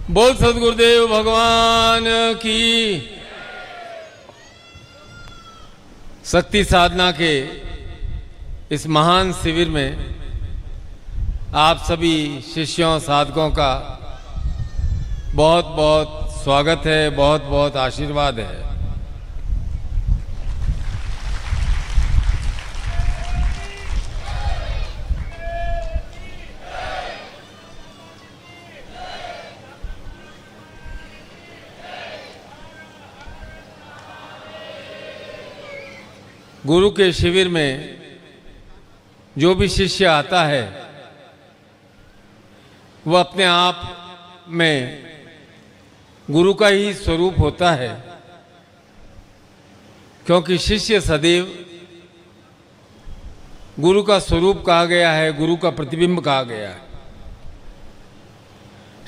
बोल सदगुरुदेव भगवान की। शक्ति साधना के इस महान शिविर में आप सभी शिष्यों साधकों का बहुत बहुत स्वागत है, बहुत बहुत आशीर्वाद है। गुरु के शिविर में जो भी शिष्य आता है वह अपने आप में गुरु का ही स्वरूप होता है, क्योंकि शिष्य सदैव गुरु का स्वरूप कहा गया है, गुरु का प्रतिबिंब कहा गया है।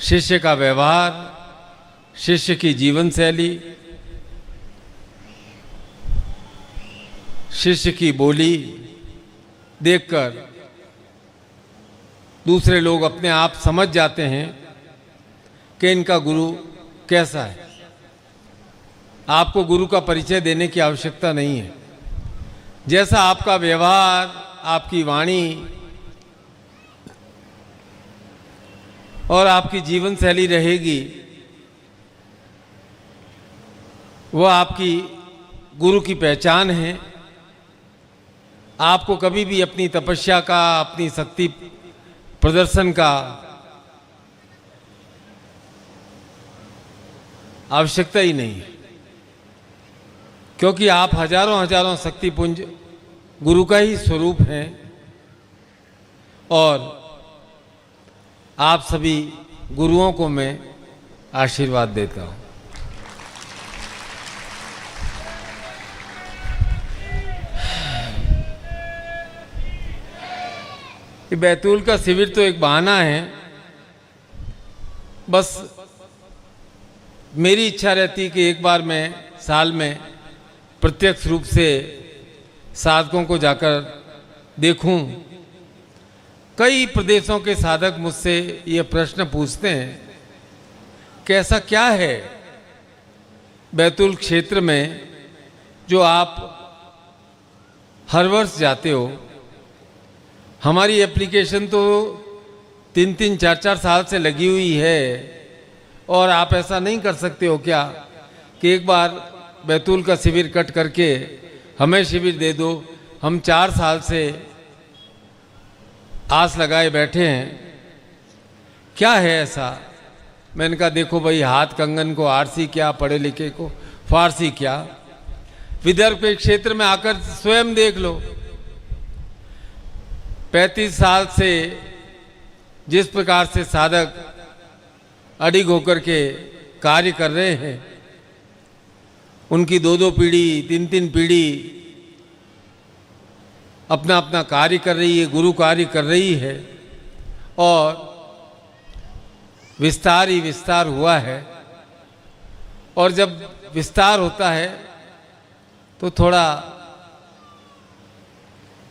शिष्य का व्यवहार, शिष्य की जीवन शैली, शिष्य की बोली देखकर दूसरे लोग अपने आप समझ जाते हैं कि इनका गुरु कैसा है। आपको गुरु का परिचय देने की आवश्यकता नहीं है। जैसा आपका व्यवहार, आपकी वाणी और आपकी जीवन शैली रहेगी, वह आपकी गुरु की पहचान है। आपको कभी भी अपनी तपस्या का, अपनी शक्ति प्रदर्शन का आवश्यकता ही नहीं है, क्योंकि आप हजारों हजारों शक्तिपुंज गुरु का ही स्वरूप हैं और आप सभी गुरुओं को मैं आशीर्वाद देता हूँ। ये बैतूल का शिविर तो एक बहाना है। बस मेरी इच्छा रहती कि एक बार मैं साल में प्रत्यक्ष रूप से साधकों को जाकर देखूं। कई प्रदेशों के साधक मुझसे ये प्रश्न पूछते हैं कि ऐसा क्या है बैतूल क्षेत्र में जो आप हर वर्ष जाते हो। हमारी एप्लीकेशन तो 3-3, 4-4 साल से लगी हुई है और आप ऐसा नहीं कर सकते हो क्या कि एक बार बैतूल का शिविर कट करके हमें शिविर दे दो। हम 4 साल से आस लगाए बैठे हैं, क्या है ऐसा। मैंने कहा देखो भाई, हाथ कंगन को आरसी क्या, पढ़े लिखे को फारसी क्या। विदर्भ के क्षेत्र में आकर स्वयं देख लो। 35 साल से जिस प्रकार से साधक अडिग होकर के कार्य कर रहे हैं, उनकी 2-2 पीढ़ी, 3-3 पीढ़ी अपना अपना कार्य कर रही है, गुरु कार्य कर रही है और विस्तार ही विस्तार हुआ है। और जब विस्तार होता है तो थोड़ा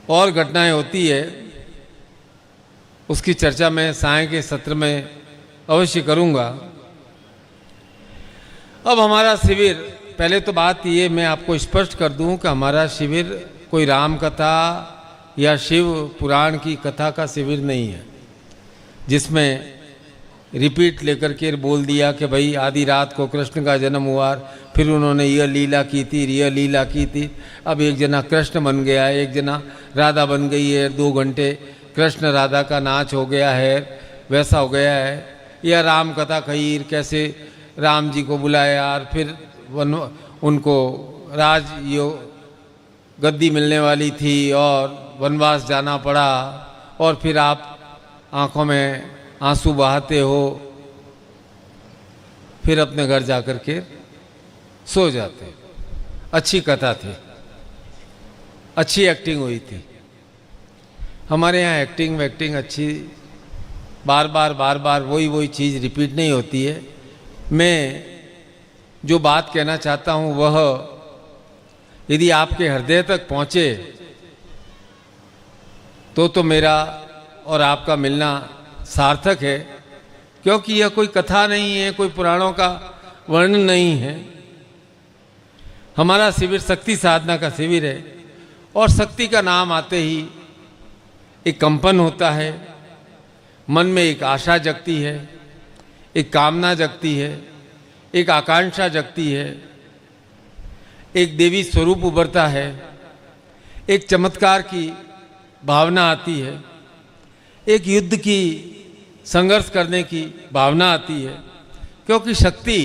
और घटनाएं होती है, उसकी चर्चा मैं साय के सत्र में अवश्य करूंगा। अब हमारा शिविर, पहले तो बात ये मैं आपको स्पष्ट कर दूं कि हमारा शिविर कोई राम कथा या शिव पुराण की कथा का शिविर नहीं है, जिसमें रिपीट लेकर के बोल दिया कि भाई आधी रात को कृष्ण का जन्म हुआ, फिर उन्होंने यह लीला की थी, यह लीला की थी, अब एक जना कृष्ण बन गया, एक जना राधा बन गई है, 2 घंटे कृष्ण राधा का नाच हो गया है, वैसा हो गया है। या राम कथा खीर, कैसे राम जी को बुलाया और फिर उनको राज यो गद्दी मिलने वाली थी और वनवास जाना पड़ा और फिर आप आंखों में आंसू बहाते हो, फिर अपने घर जाकर के सो जाते। अच्छी कथा थी, अच्छी एक्टिंग हुई थी। हमारे यहाँ एक्टिंग वैक्टिंग अच्छी, बार बार वही चीज़ रिपीट नहीं होती है। मैं जो बात कहना चाहता हूँ वह यदि आपके हृदय तक पहुँचे तो मेरा और आपका मिलना सार्थक है, क्योंकि यह कोई कथा नहीं है, कोई पुराणों का वर्णन नहीं है। हमारा शिविर शक्ति साधना का शिविर है और शक्ति का नाम आते ही एक कंपन होता है, मन में एक आशा जगती है, एक कामना जगती है, एक आकांक्षा जगती है, एक देवी स्वरूप उभरता है, एक चमत्कार की भावना आती है, एक युद्ध की संघर्ष करने की भावना आती है। क्योंकि शक्ति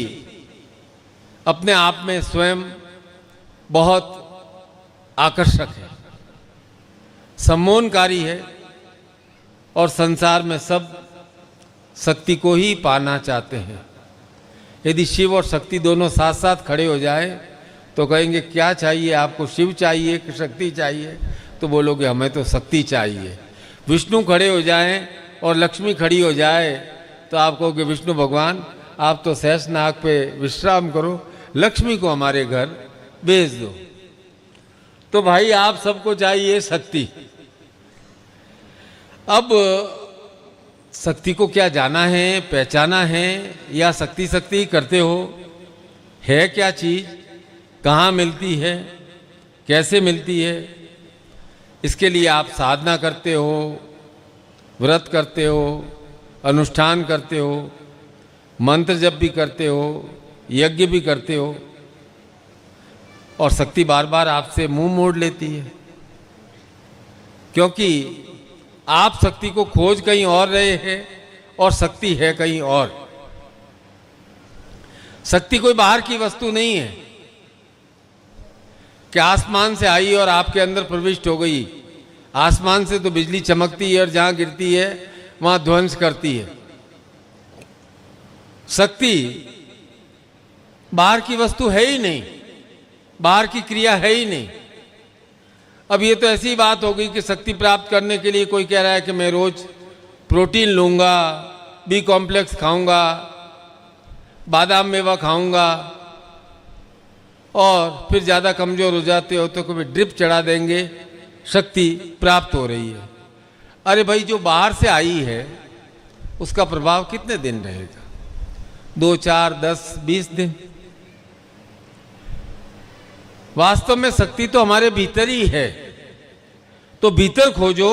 अपने आप में स्वयं बहुत आकर्षक है, सम्मोहनकारी है और संसार में सब शक्ति को ही पाना चाहते हैं। यदि शिव और शक्ति दोनों साथ साथ खड़े हो जाए तो कहेंगे क्या चाहिए आपको, शिव चाहिए कि शक्ति चाहिए? तो बोलोगे हमें तो शक्ति चाहिए। विष्णु खड़े हो जाएं और लक्ष्मी खड़ी हो जाए तो आप कहोगे विष्णु भगवान आप तो शेषनाग पे विश्राम करो, लक्ष्मी को हमारे घर भेज दो। तो भाई आप सबको चाहिए शक्ति। अब शक्ति को क्या जाना है, पहचाना है, या शक्ति शक्ति करते हो? है क्या चीज़, कहाँ मिलती है, कैसे मिलती है? इसके लिए आप साधना करते हो, व्रत करते हो, अनुष्ठान करते हो, मंत्र जप भी करते हो, यज्ञ भी करते हो, और शक्ति बार बार आपसे मुंह मोड़ लेती है। क्योंकि आप शक्ति को खोज कहीं और रहे हैं और शक्ति है कहीं और। शक्ति कोई बाहर की वस्तु नहीं है कि आसमान से आई और आपके अंदर प्रविष्ट हो गई। आसमान से तो बिजली चमकती है और जहां गिरती है वहां ध्वंस करती है। शक्ति बाहर की वस्तु है ही नहीं, बाहर की क्रिया है ही नहीं। अब ये तो ऐसी बात हो गई कि शक्ति प्राप्त करने के लिए कोई कह रहा है कि मैं रोज प्रोटीन लूंगा, बी कॉम्प्लेक्स खाऊंगा, बादाम मेवा खाऊंगा, और फिर ज़्यादा कमज़ोर हो जाते हो तो कभी ड्रिप चढ़ा देंगे, शक्ति प्राप्त हो रही है। अरे भाई जो बाहर से आई है उसका प्रभाव कितने दिन रहेगा? 2, 4, 10, 20 दिन। वास्तव में शक्ति तो हमारे भीतर ही है। तो भीतर खोजो।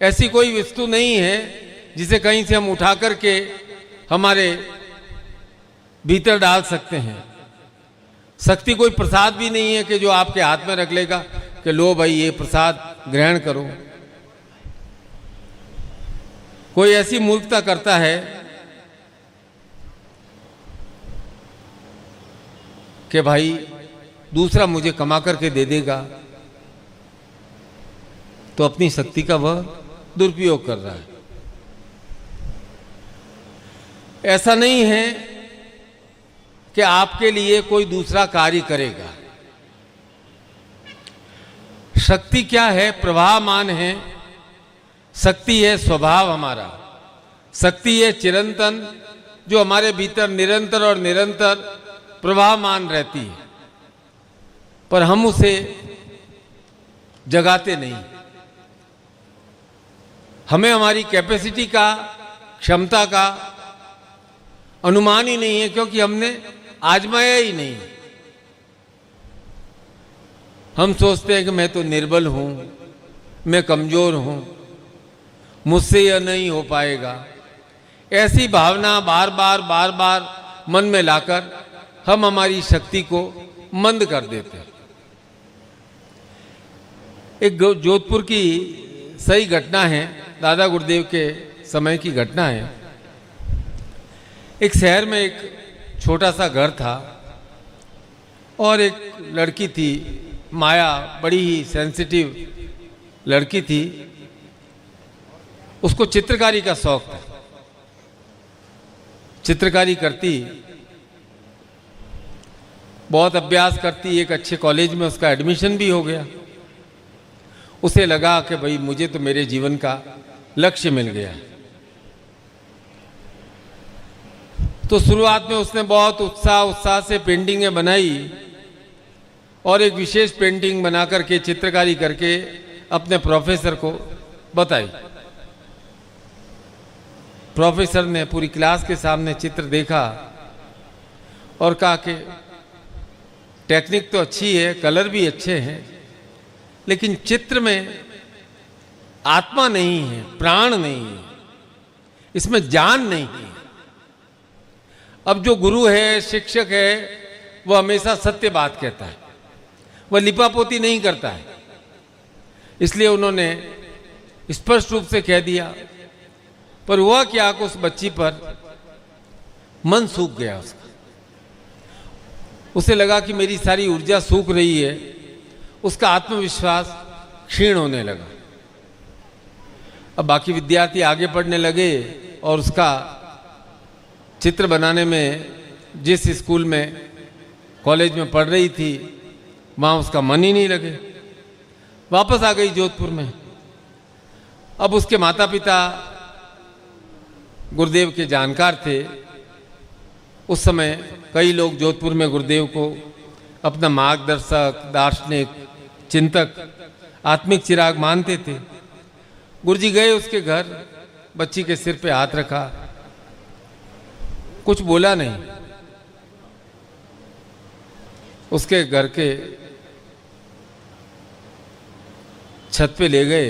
ऐसी कोई वस्तु नहीं है जिसे कहीं से हम उठा करके हमारे भीतर डाल सकते हैं। शक्ति कोई प्रसाद भी नहीं है कि जो आपके हाथ में रख लेगा कि लो भाई ये प्रसाद ग्रहण करो। कोई ऐसी मूर्खता करता है कि भाई दूसरा मुझे कमा करके दे देगा, तो अपनी शक्ति का वह दुरुपयोग कर रहा है। ऐसा नहीं है कि आपके लिए कोई दूसरा कार्य करेगा। शक्ति क्या है? प्रवाहमान है। शक्ति है स्वभाव हमारा। शक्ति है चिरंतन, जो हमारे भीतर निरंतर और निरंतर प्रवाहमान रहती है, पर हम उसे जगाते नहीं। हमें हमारी कैपेसिटी का, क्षमता का अनुमान ही नहीं है, क्योंकि हमने आजमाया ही नहीं। हम सोचते हैं कि मैं तो निर्बल हूं, मैं कमजोर हूं, मुझसे यह नहीं हो पाएगा। ऐसी भावना बार बार मन में लाकर हम हमारी शक्ति को मंद कर देते हैं। एक जोधपुर की सही घटना है, दादा गुरुदेव के समय की घटना है। एक शहर में एक छोटा सा घर था और एक लड़की थी, माया, बड़ी ही सेंसिटिव लड़की थी। उसको चित्रकारी का शौक था, चित्रकारी करती, बहुत अभ्यास करती। एक अच्छे कॉलेज में उसका एडमिशन भी हो गया। उसे लगा कि भाई मुझे तो मेरे जीवन का लक्ष्य मिल गया। तो शुरुआत में उसने बहुत उत्साह से पेंटिंगें बनाई और एक विशेष पेंटिंग बना करके, चित्रकारी करके अपने प्रोफेसर को बताई। प्रोफेसर ने पूरी क्लास के सामने चित्र देखा और कहा कि टेक्निक तो अच्छी है, कलर भी अच्छे हैं, लेकिन चित्र में आत्मा नहीं है, प्राण नहीं है, इसमें जान नहीं है। अब जो गुरु है, शिक्षक है, वह हमेशा सत्य बात कहता है, वह लिपापोती नहीं करता है। इसलिए उन्होंने स्पष्ट रूप से कह दिया। पर हुआ क्या कि उस बच्ची पर मन सूख गया उसका। उसे लगा कि मेरी सारी ऊर्जा सूख रही है, उसका आत्मविश्वास क्षीण होने लगा। अब बाकी विद्यार्थी आगे पढ़ने लगे और उसका चित्र बनाने में, जिस स्कूल में, कॉलेज में पढ़ रही थी, वहाँ उसका मन ही नहीं लगे। वापस आ गई जोधपुर में। अब उसके माता पिता गुरुदेव के जानकार थे। उस समय कई लोग जोधपुर में गुरुदेव को अपना मार्गदर्शक, दार्शनिक, चिंतक, आत्मिक चिराग मानते थे। गुरुजी गए उसके घर, बच्ची के सिर पे हाथ रखा, कुछ बोला नहीं। उसके घर के छत पे ले गए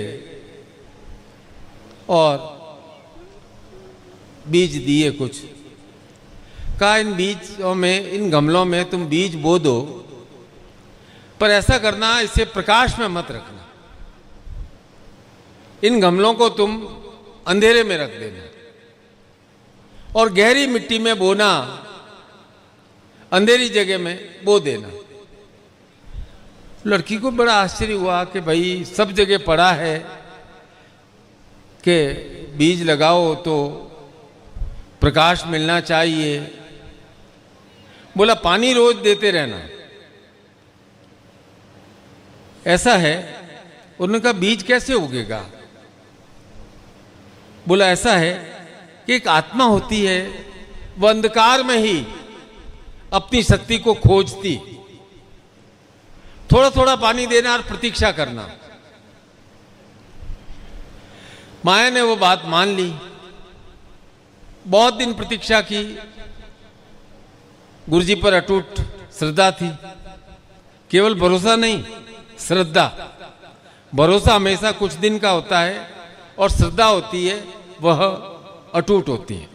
और बीज दिए कुछ। कहा इन बीजों में, इन गमलों में तुम बीज बो दो, पर ऐसा करना इसे प्रकाश में मत रखना। इन गमलों को तुम अंधेरे में रख देना और गहरी मिट्टी में बोना, अंधेरी जगह में बो देना। लड़की को बड़ा आश्चर्य हुआ कि भाई सब जगह पढ़ा है कि बीज लगाओ तो प्रकाश मिलना चाहिए। बोला पानी रोज देते रहना। ऐसा है? उन्होंने कहा बीज कैसे उगेगा? बोला ऐसा है कि एक आत्मा होती है, वह अंधकार में ही अपनी शक्ति को खोजती। थोड़ा थोड़ा पानी देना और प्रतीक्षा करना। माया ने वो बात मान ली। बहुत दिन प्रतीक्षा की। गुरुजी पर अटूट श्रद्धा थी। केवल भरोसा नहीं, श्रद्धा। भरोसा हमेशा कुछ दिन का होता है और श्रद्धा होती है वह अटूट होती है।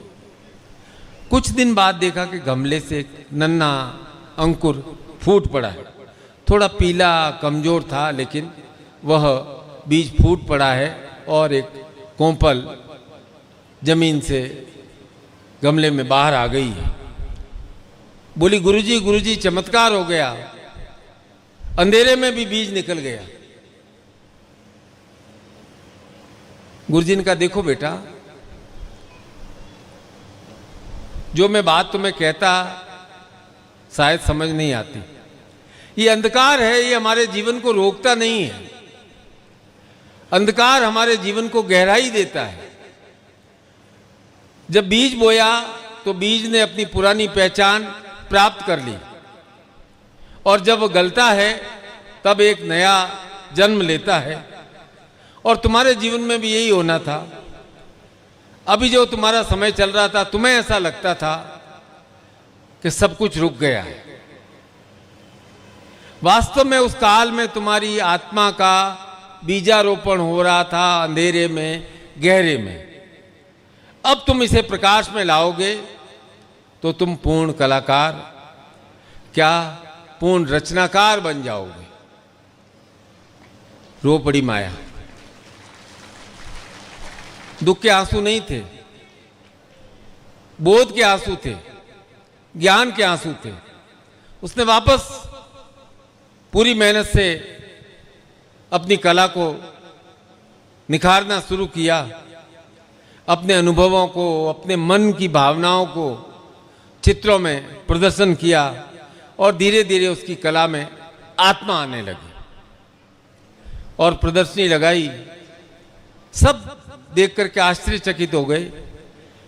कुछ दिन बाद देखा कि गमले से नन्हा अंकुर फूट पड़ा है। थोड़ा पीला, कमजोर था, लेकिन वह बीज फूट पड़ा है और एक कोंपल जमीन से गमले में बाहर आ गई है। बोली गुरुजी, गुरुजी चमत्कार हो गया, अंधेरे में भी बीज निकल गया। गुरुजी ने कहा देखो बेटा, जो मैं बात तुम्हें कहता शायद समझ नहीं आती। ये अंधकार है, ये हमारे जीवन को रोकता नहीं है। अंधकार हमारे जीवन को गहराई देता है। जब बीज बोया तो बीज ने अपनी पुरानी पहचान प्राप्त कर ली, और जब वो गलता है तब एक नया जन्म लेता है। और तुम्हारे जीवन में भी यही होना था। अभी जो तुम्हारा समय चल रहा था, तुम्हें ऐसा लगता था कि सब कुछ रुक गया है। वास्तव में उस काल में तुम्हारी आत्मा का बीजारोपण हो रहा था, अंधेरे में, गहरे में। अब तुम इसे प्रकाश में लाओगे तो तुम पूर्ण कलाकार, क्या पूर्ण रचनाकार बन जाओगे। रो पड़ी माया। दुख के आंसू नहीं थे, बोध के आंसू थे, ज्ञान के आंसू थे। उसने वापस पूरी मेहनत से अपनी कला को निखारना शुरू किया। अपने अनुभवों को, अपने मन की भावनाओं को चित्रों में प्रदर्शन किया और धीरे धीरे उसकी कला में आत्मा आने लगी। और प्रदर्शनी लगाई। सब देख करके आश्चर्यचकित हो गए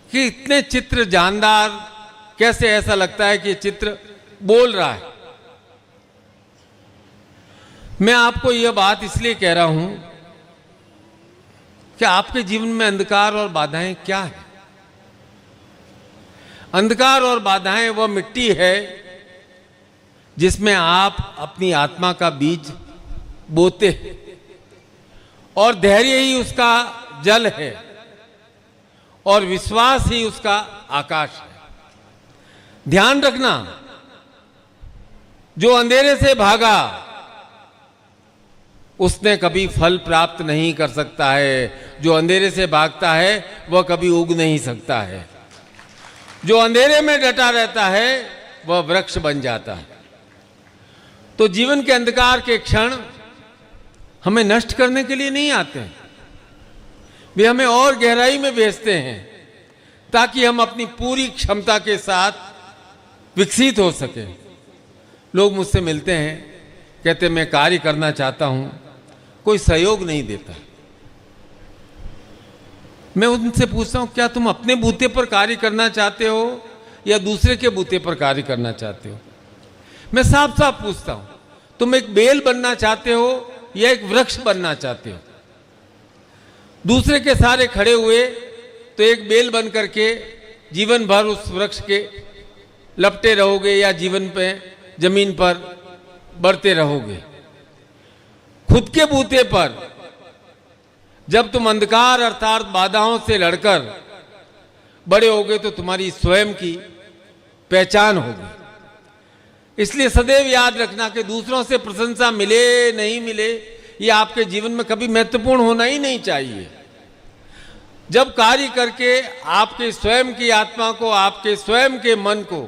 कि इतने चित्र जानदार, कैसे ऐसा लगता है कि चित्र बोल रहा है। मैं आपको यह बात इसलिए कह रहा हूं कि आपके जीवन में अंधकार और बाधाएं क्या है। अंधकार और बाधाएं वह मिट्टी है जिसमें आप अपनी आत्मा का बीज बोते हैं, और धैर्य ही उसका जल है और विश्वास ही उसका आकाश है। ध्यान रखना, जो अंधेरे से भागा उसने कभी फल प्राप्त नहीं कर सकता है। जो अंधेरे से भागता है वह कभी उग नहीं सकता है। जो अंधेरे में डटा रहता है वह वृक्ष बन जाता है। तो जीवन के अंधकार के क्षण हमें नष्ट करने के लिए नहीं आते हैं, वे हमें और गहराई में भेजते हैं ताकि हम अपनी पूरी क्षमता के साथ विकसित हो सके। लोग मुझसे मिलते हैं, कहते मैं कार्य करना चाहता हूं, कोई सहयोग नहीं देता। मैं उनसे पूछता हूं, क्या तुम अपने बूते पर कार्य करना चाहते हो या दूसरे के बूते पर कार्य करना चाहते हो? मैं साफ साफ पूछता हूं, तुम एक बेल बनना चाहते हो या एक वृक्ष बनना चाहते हो? दूसरे के सारे खड़े हुए तो एक बेल बन करके जीवन भर उस वृक्ष के लपटे रहोगे या जीवन पे जमीन पर बढ़ते रहोगे। खुद के बूते पर जब तुम अंधकार अर्थात बाधाओं से लड़कर बड़े होगे तो तुम्हारी स्वयं की पहचान होगी। इसलिए सदैव याद रखना कि दूसरों से प्रशंसा मिले नहीं मिले ये आपके जीवन में कभी महत्वपूर्ण होना ही नहीं चाहिए। जब कार्य करके आपके स्वयं की आत्मा को, आपके स्वयं के मन को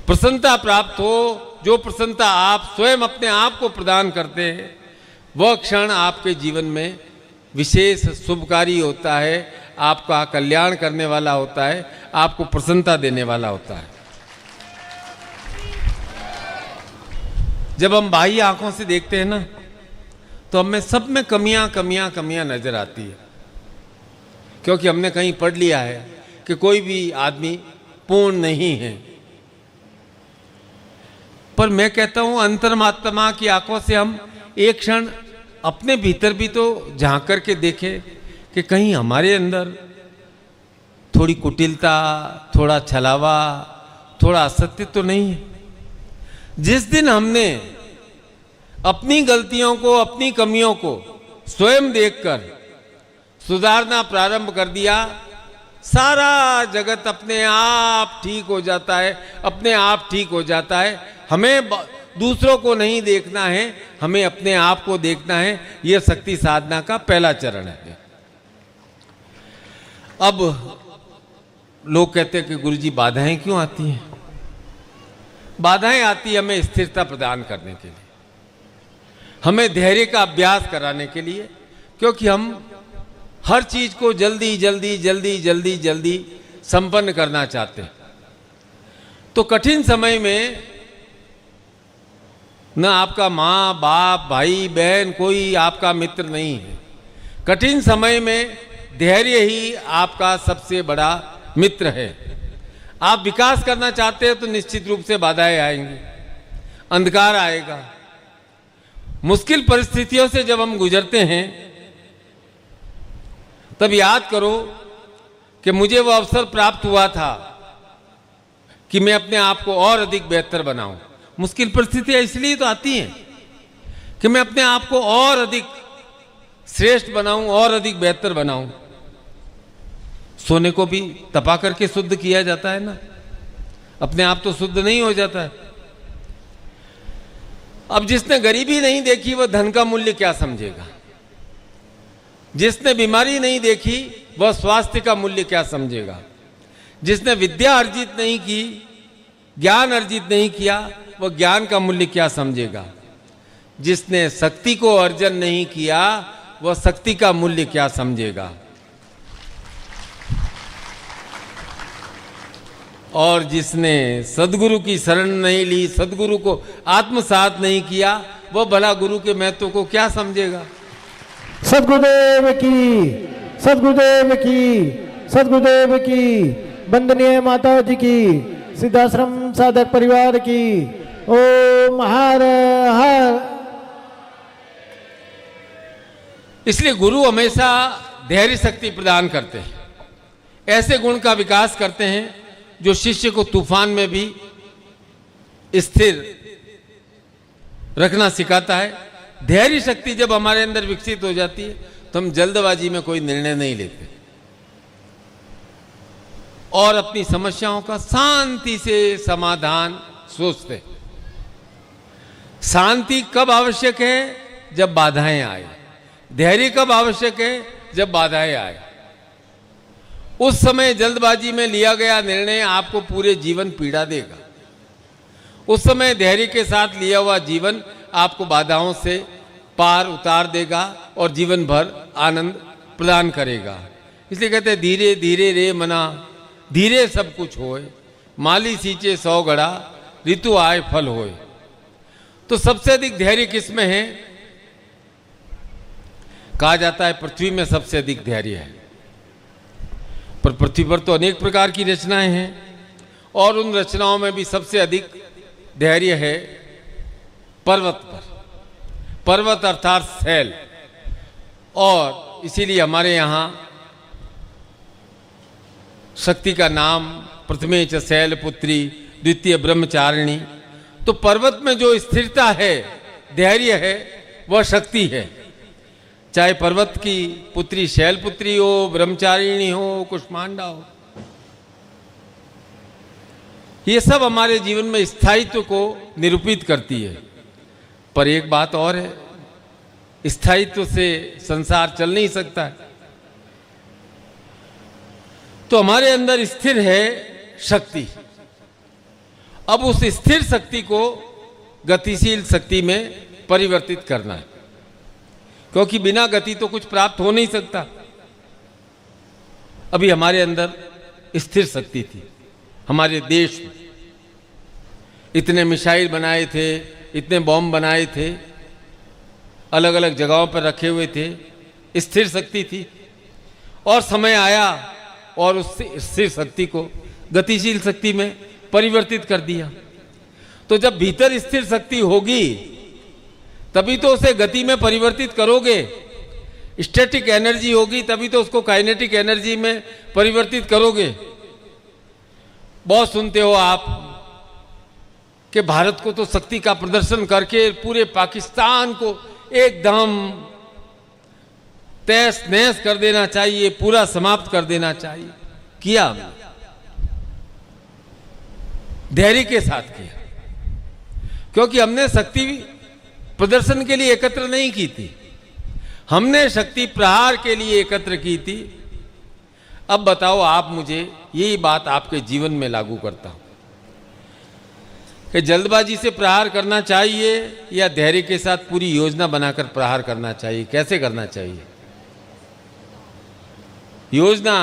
प्रसन्नता प्राप्त हो, जो प्रसन्नता आप स्वयं अपने आप को प्रदान करते हैं, वह क्षण आपके जीवन में विशेष शुभकारी होता है, आपका कल्याण करने वाला होता है, आपको प्रसन्नता देने वाला होता है। जब हम बाह्य आंखों से देखते हैं ना, तो हमें सब में कमियां नजर आती है, क्योंकि हमने कहीं पढ़ लिया है कि कोई भी आदमी पूर्ण नहीं है। पर मैं कहता हूं अंतर्मात्मा की आंखों से हम एक क्षण अपने भीतर भी तो झांक करके देखें कि कहीं हमारे अंदर थोड़ी कुटिलता, थोड़ा छलावा, थोड़ा असत्य तो नहीं है। जिस दिन हमने अपनी गलतियों को, अपनी कमियों को स्वयं देखकर सुधारना प्रारंभ कर दिया, सारा जगत अपने आप ठीक हो जाता है, अपने आप ठीक हो जाता है। हमें दूसरों को नहीं देखना है, हमें अपने आप को देखना है। यह शक्ति साधना का पहला चरण है। अब लोग कहते हैं कि गुरुजी बाधाएं क्यों आती हैं? बाधाएं आती है हमें स्थिरता प्रदान करने के लिए, हमें धैर्य का अभ्यास कराने के लिए, क्योंकि हम हर चीज को जल्दी जल्दी जल्दी जल्दी जल्दी संपन्न करना चाहते हैं। तो कठिन समय में न आपका माँ बाप भाई बहन कोई आपका मित्र नहीं है। कठिन समय में धैर्य ही आपका सबसे बड़ा मित्र है। आप विकास करना चाहते हैं तो निश्चित रूप से बाधाएं आएंगी, अंधकार आएगा। मुश्किल परिस्थितियों से जब हम गुजरते हैं तब याद करो कि मुझे वो अवसर प्राप्त हुआ था कि मैं अपने आप को और अधिक बेहतर बनाऊं। मुश्किल परिस्थितियां इसलिए तो आती हैं कि मैं अपने आप को और अधिक श्रेष्ठ बनाऊं, और अधिक बेहतर बनाऊं। सोने को भी तपा करके शुद्ध किया जाता है ना, अपने आप तो शुद्ध नहीं हो जाता है। अब जिसने गरीबी नहीं देखी वह धन का मूल्य क्या समझेगा? जिसने बीमारी नहीं देखी वह स्वास्थ्य का मूल्य क्या समझेगा? जिसने विद्या अर्जित नहीं की, ज्ञान अर्जित नहीं किया, वह ज्ञान का मूल्य क्या समझेगा? जिसने शक्ति को अर्जन नहीं किया वह शक्ति का मूल्य क्या समझेगा? और जिसने सदगुरु की शरण नहीं ली, सदगुरु को आत्मसात नहीं किया, वह भला गुरु के महत्व को क्या समझेगा? सदगुरुदेव की, सदगुरुदेव की, सदगुरुदेव की, वंदनीय माता जी की, सिद्धाश्रम साधक परिवार की। ओम हर हर। इसलिए गुरु हमेशा धैर्य शक्ति प्रदान करते हैं। ऐसे गुण का विकास करते हैं जो शिष्य को तूफान में भी स्थिर रखना सिखाता है। धैर्य शक्ति जब हमारे अंदर विकसित हो जाती है तो हम जल्दबाजी में कोई निर्णय नहीं लेते और अपनी समस्याओं का शांति से समाधान सोचते। शांति कब आवश्यक है? जब बाधाएं आए। धैर्य कब आवश्यक है? जब बाधाएं आए। उस समय जल्दबाजी में लिया गया निर्णय आपको पूरे जीवन पीड़ा देगा। उस समय धैर्य के साथ लिया हुआ जीवन आपको बाधाओं से पार उतार देगा और जीवन भर आनंद प्रदान करेगा। इसलिए कहते हैं धीरे धीरे रे मना, धीरे सब कुछ होए, माली सींचे 100 घड़ा, ऋतु आए फल होए। तो सबसे अधिक धैर्य किसमें है? कहा जाता है पृथ्वी में सबसे अधिक धैर्य है, पर पृथ्वी पर तो अनेक प्रकार की रचनाएं हैं और उन रचनाओं में भी सबसे अधिक धैर्य है पर्वत पर। पर्वत अर्थात शैल। और इसीलिए हमारे यहाँ शक्ति का नाम प्रथमे च शैलपुत्री द्वितीय ब्रह्मचारिणी। तो पर्वत में जो स्थिरता है, धैर्य है, वह शक्ति है। चाहे पर्वत की पुत्री शैलपुत्री हो, ब्रह्मचारिणी हो, कुष्मांडा हो, ये सब हमारे जीवन में स्थायित्व को निरूपित करती है। पर एक बात और है, स्थायित्व से संसार चल नहीं सकता है। तो हमारे अंदर स्थिर है शक्ति। अब उस स्थिर शक्ति को गतिशील शक्ति में परिवर्तित करना है, क्योंकि बिना गति तो कुछ प्राप्त हो नहीं सकता। अभी हमारे अंदर स्थिर शक्ति थी। हमारे देश में इतने मिसाइल बनाए थे, इतने बॉम्ब बनाए थे, अलग अलग जगहों पर रखे हुए थे, स्थिर शक्ति थी। और समय आया और उस स्थिर शक्ति को गतिशील शक्ति में परिवर्तित कर दिया। तो जब भीतर स्थिर शक्ति होगी तभी तो उसे गति में परिवर्तित करोगे। स्टैटिक एनर्जी होगी तभी तो उसको काइनेटिक एनर्जी में परिवर्तित करोगे। बहुत सुनते हो आप कि भारत को तो शक्ति का प्रदर्शन करके पूरे पाकिस्तान को एकदम तहस नहस कर देना चाहिए, पूरा समाप्त कर देना चाहिए। किया हमने, धैर्य के साथ किया, क्योंकि हमने शक्ति प्रदर्शन के लिए एकत्र नहीं की थी, हमने शक्ति प्रहार के लिए एकत्र की थी। अब बताओ आप मुझे, यही बात आपके जीवन में लागू करता हूं कि जल्दबाजी से प्रहार करना चाहिए या धैर्य के साथ पूरी योजना बनाकर प्रहार करना चाहिए? कैसे करना चाहिए? योजना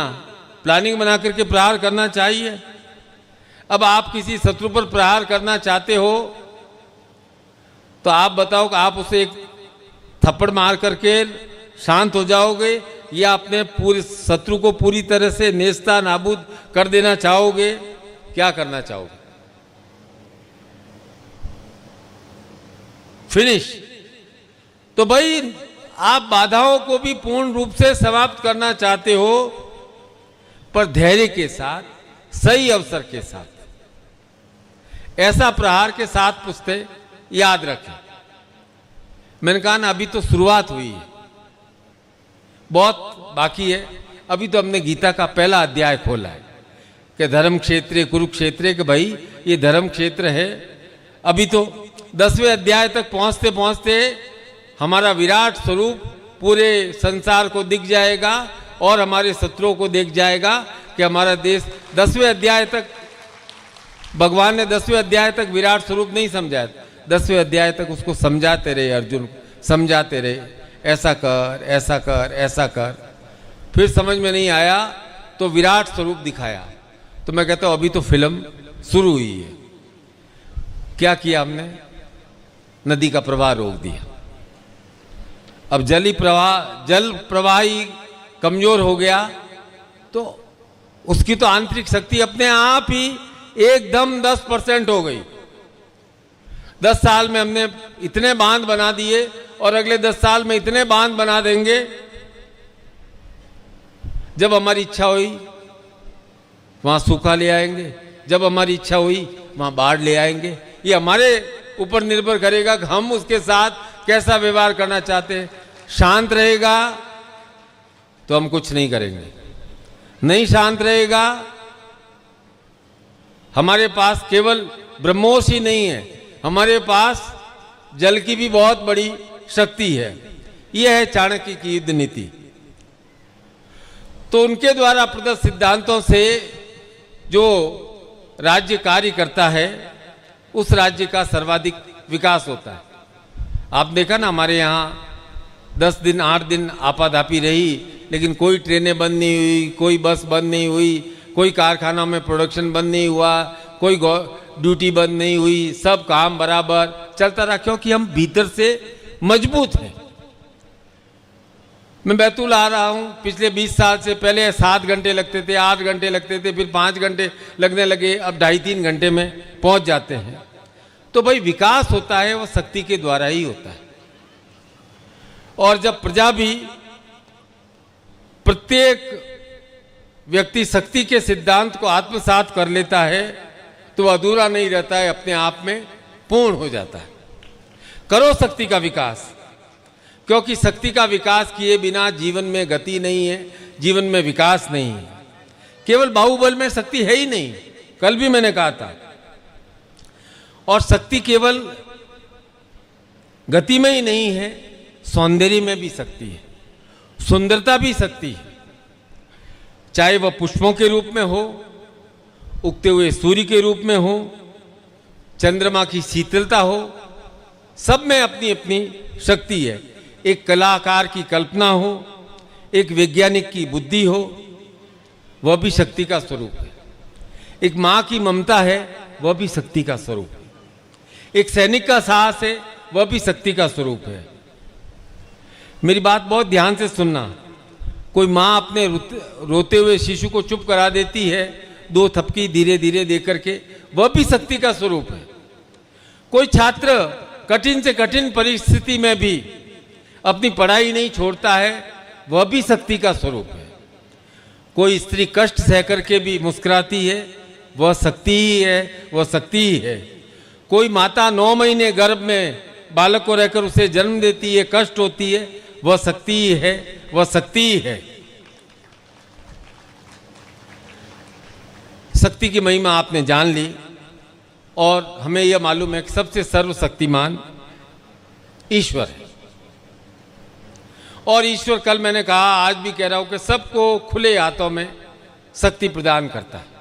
प्लानिंग बना करके प्रहार करना चाहिए। अब आप किसी शत्रु पर प्रहार करना चाहते हो तो आप बताओ कि आप उसे एक थप्पड़ मार करके शांत हो जाओगे या अपने पूरे शत्रु को पूरी तरह से नेस्ता नाबूद कर देना चाहोगे? क्या करना चाहोगे? फिनिश। तो भाई आप बाधाओं को भी पूर्ण रूप से समाप्त करना चाहते हो, पर धैर्य के साथ, सही अवसर के साथ, ऐसा प्रहार के साथ पुछते याद रखें। मैंने कहा ना, अभी तो शुरुआत हुई है, बहुत बाकी है। अभी तो हमने गीता का पहला अध्याय खोला है कि धर्म क्षेत्र कुरुक्षेत्र, कि भाई ये धर्म क्षेत्र है। अभी तो 10वें अध्याय तक पहुंचते पहुंचते हमारा विराट स्वरूप पूरे संसार को दिख जाएगा और हमारे शत्रुओं को देख जाएगा कि हमारा देश 10वें अध्याय तक, भगवान ने 10वें अध्याय तक विराट स्वरूप नहीं समझाया, 10वें अध्याय तक उसको समझाते रहे, अर्जुन समझाते रहे, ऐसा कर, ऐसा कर, ऐसा कर। फिर समझ में नहीं आया तो विराट स्वरूप दिखाया। तो मैं कहता हूं अभी तो फिल्म शुरू हुई है। क्या किया हमने? नदी का प्रवाह रोक दिया। अब जल प्रवाह ही कमजोर हो गया तो उसकी तो आंतरिक शक्ति अपने आप ही एकदम 10% हो गई। 10 साल में हमने इतने बांध बना दिए और अगले 10 साल में इतने बांध बना देंगे। जब हमारी इच्छा हुई वहाँ सूखा ले आएंगे, जब हमारी इच्छा हुई वहाँ बाढ़ ले आएंगे। ये हमारे ऊपर निर्भर करेगा कि हम उसके साथ कैसा व्यवहार करना चाहते हैं। शांत रहेगा तो हम कुछ नहीं करेंगे, नहीं शांत रहेगा। हमारे पास केवल ब्रह्मोस ही नहीं है, हमारे पास जल की भी बहुत बड़ी शक्ति है। यह है चाणक्य की युद्ध नीति। तो उनके द्वारा प्रदत्त सिद्धांतों से जो राज्य कार्य करता है उस राज्य का सर्वाधिक विकास होता है। आप देखा ना, हमारे यहाँ 10 दिन 8 दिन आपाधापी रही, लेकिन कोई ट्रेनें बंद नहीं हुई, कोई बस बंद नहीं हुई, कोई कारखाना में प्रोडक्शन बंद नहीं हुआ, कोई ड्यूटी बंद नहीं हुई, सब काम बराबर चलता रहा, क्योंकि हम भीतर से मजबूत हैं। मैं बैतूल आ रहा हूँ, पिछले 20 साल से पहले 7 घंटे लगते थे, 8 घंटे लगते थे, फिर 5 घंटे लगने लगे, अब 2.5-3 घंटे में पहुँच जाते हैं। तो भाई विकास होता है वो शक्ति के द्वारा ही होता है। और जब प्रजा भी, प्रत्येक व्यक्ति शक्ति के सिद्धांत को आत्मसात कर लेता है तो अधूरा नहीं रहता है, अपने आप में पूर्ण हो जाता है। करो शक्ति का विकास, क्योंकि शक्ति का विकास किए बिना जीवन में गति नहीं है, जीवन में विकास नहीं है। केवल बाहुबल में शक्ति है ही नहीं, कल भी मैंने कहा था। और शक्ति केवल गति में ही नहीं है, सौंदर्य में भी शक्ति है, सुंदरता भी शक्ति है। चाहे वह पुष्पों के रूप में हो, उगते हुए सूर्य के रूप में हो, चंद्रमा की शीतलता हो, सब में अपनी अपनी शक्ति है। एक कलाकार की कल्पना हो, एक वैज्ञानिक की बुद्धि हो, वह भी शक्ति का स्वरूप है। एक माँ की ममता है, वह भी शक्ति का स्वरूप है। एक सैनिक का साहस है, वह भी शक्ति का स्वरूप है। मेरी बात बहुत ध्यान से सुनना। कोई माँ अपने रोते हुए शिशु को चुप करा देती है, 2 थपकी धीरे धीरे दे करके, वह भी शक्ति का स्वरूप है। कोई छात्र कठिन से कठिन परिस्थिति में भी अपनी पढ़ाई नहीं छोड़ता है, वह भी शक्ति का स्वरूप है। कोई स्त्री कष्ट सह करके भी मुस्कुराती है, वह शक्ति ही है, वह शक्ति ही है। कोई माता 9 महीने गर्भ में बालक को रहकर उसे जन्म देती है, कष्ट होती है, वह शक्ति ही है, वह शक्ति ही है। शक्ति की महिमा आपने जान ली, और हमें यह मालूम है कि सबसे सर्वशक्तिमान ईश्वर है। और ईश्वर, कल मैंने कहा, आज भी कह रहा हूं कि सबको खुले हाथों में शक्ति प्रदान करता है।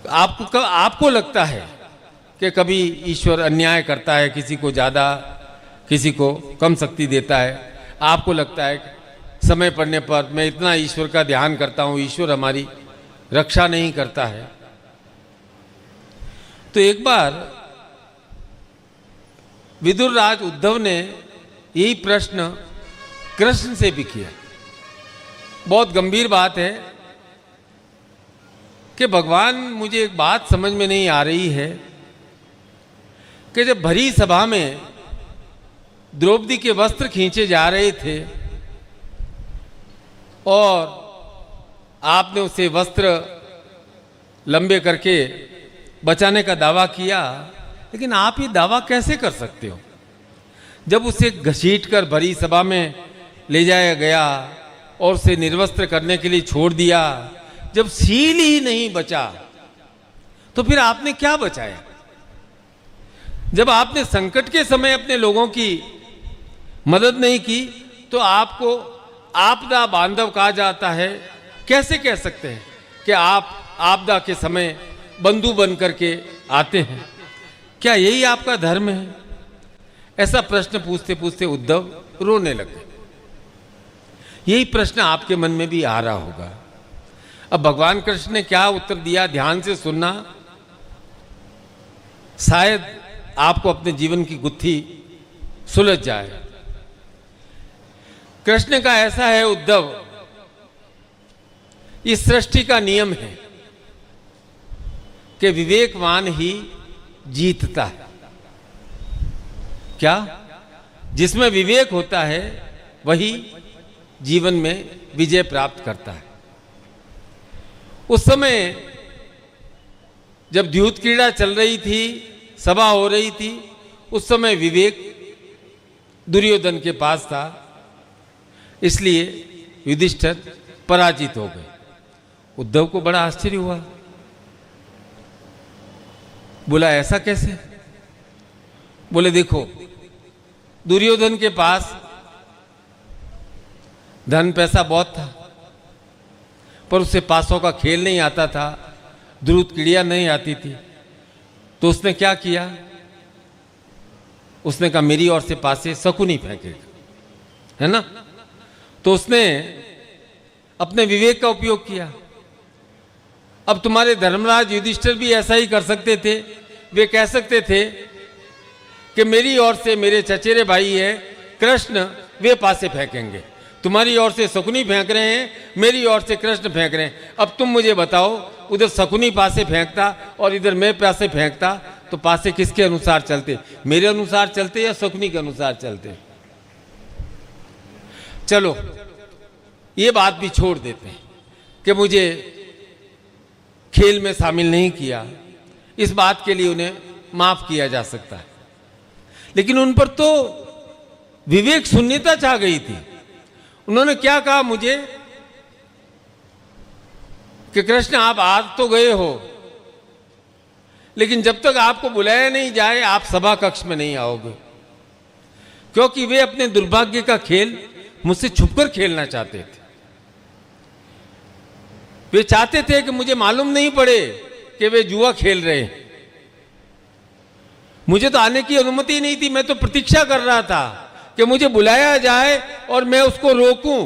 आपको लगता है कि कभी ईश्वर अन्याय करता है, किसी को ज़्यादा किसी को कम शक्ति देता है। आपको लगता है समय पड़ने पर मैं इतना ईश्वर का ध्यान करता हूँ, ईश्वर हमारी रक्षा नहीं करता है। तो एक बार विदुर राज उद्धव ने यही प्रश्न कृष्ण से भी किया। बहुत गंभीर बात है कि भगवान, मुझे एक बात समझ में नहीं आ रही है कि जब भरी सभा में द्रौपदी के वस्त्र खींचे जा रहे थे और आपने उसे वस्त्र लंबे करके बचाने का दावा किया, लेकिन आप ये दावा कैसे कर सकते हो जब उसे घसीट कर भरी सभा में ले जाया गया और उसे निर्वस्त्र करने के लिए छोड़ दिया। जब सील ही नहीं बचा तो फिर आपने क्या बचाया? जब आपने संकट के समय अपने लोगों की मदद नहीं की तो आपको आपदा बांधव कहा जाता है। कैसे कह सकते हैं कि आप आपदा के समय बंधु बन करके आते हैं? क्या यही आपका धर्म है? ऐसा प्रश्न पूछते पूछते उद्धव रोने लगे। यही प्रश्न आपके मन में भी आ रहा होगा। अब भगवान कृष्ण ने क्या उत्तर दिया, ध्यान से सुनना, शायद आपको अपने जीवन की गुत्थी सुलझ जाए। कृष्ण का ऐसा है, उद्धव, इस सृष्टि का नियम है कि विवेकवान ही जीतता है। क्या? जिसमें विवेक होता है वही जीवन में विजय प्राप्त करता है। उस समय जब द्यूत क्रीड़ा चल रही थी, सभा हो रही थी, उस समय विवेक दुर्योधन के पास था, इसलिए युधिष्ठिर पराजित हो गए। उद्धव को बड़ा आश्चर्य हुआ, बोला ऐसा कैसे? बोले देखो, दुर्योधन के पास धन पैसा बहुत था, पर उसे पासों का खेल नहीं आता था, द्रुत क्रिया नहीं आती थी। तो उसने क्या किया? उसने कहा मेरी ओर से पासे शकुनी फेंकेगा, है ना? तो उसने अपने विवेक का उपयोग किया। अब तुम्हारे धर्मराज युधिष्ठिर भी ऐसा ही कर सकते थे। वे कह सकते थे कि मेरी ओर से मेरे चचेरे भाई है कृष्ण, वे पासे फेंकेंगे। तुम्हारी ओर से शकुनी फेंक रहे हैं, मेरी ओर से कृष्ण फेंक रहे हैं। अब तुम मुझे बताओ, उधर शकुनी पासे फेंकता और इधर मैं पासे फेंकता, तो पासे किसके अनुसार चलते? मेरे अनुसार चलते या शकुनी के अनुसार चलते? चलो ये बात भी छोड़ देते हैं कि मुझे खेल में शामिल नहीं किया, इस बात के लिए उन्हें माफ किया जा सकता है। लेकिन उन पर तो विवेक शून्यता छा गई थी। उन्होंने क्या कहा मुझे कि कृष्ण आप आ तो गए हो, लेकिन जब तक आपको बुलाया नहीं जाए आप सभा कक्ष में नहीं आओगे। क्योंकि वे अपने दुर्भाग्य का खेल मुझसे छुपकर खेलना चाहते थे। वे चाहते थे कि मुझे मालूम नहीं पड़े कि वे जुआ खेल रहे हैं। मुझे तो आने की अनुमति नहीं थी, मैं तो प्रतीक्षा कर रहा था कि मुझे बुलाया जाए और मैं उसको रोकूं।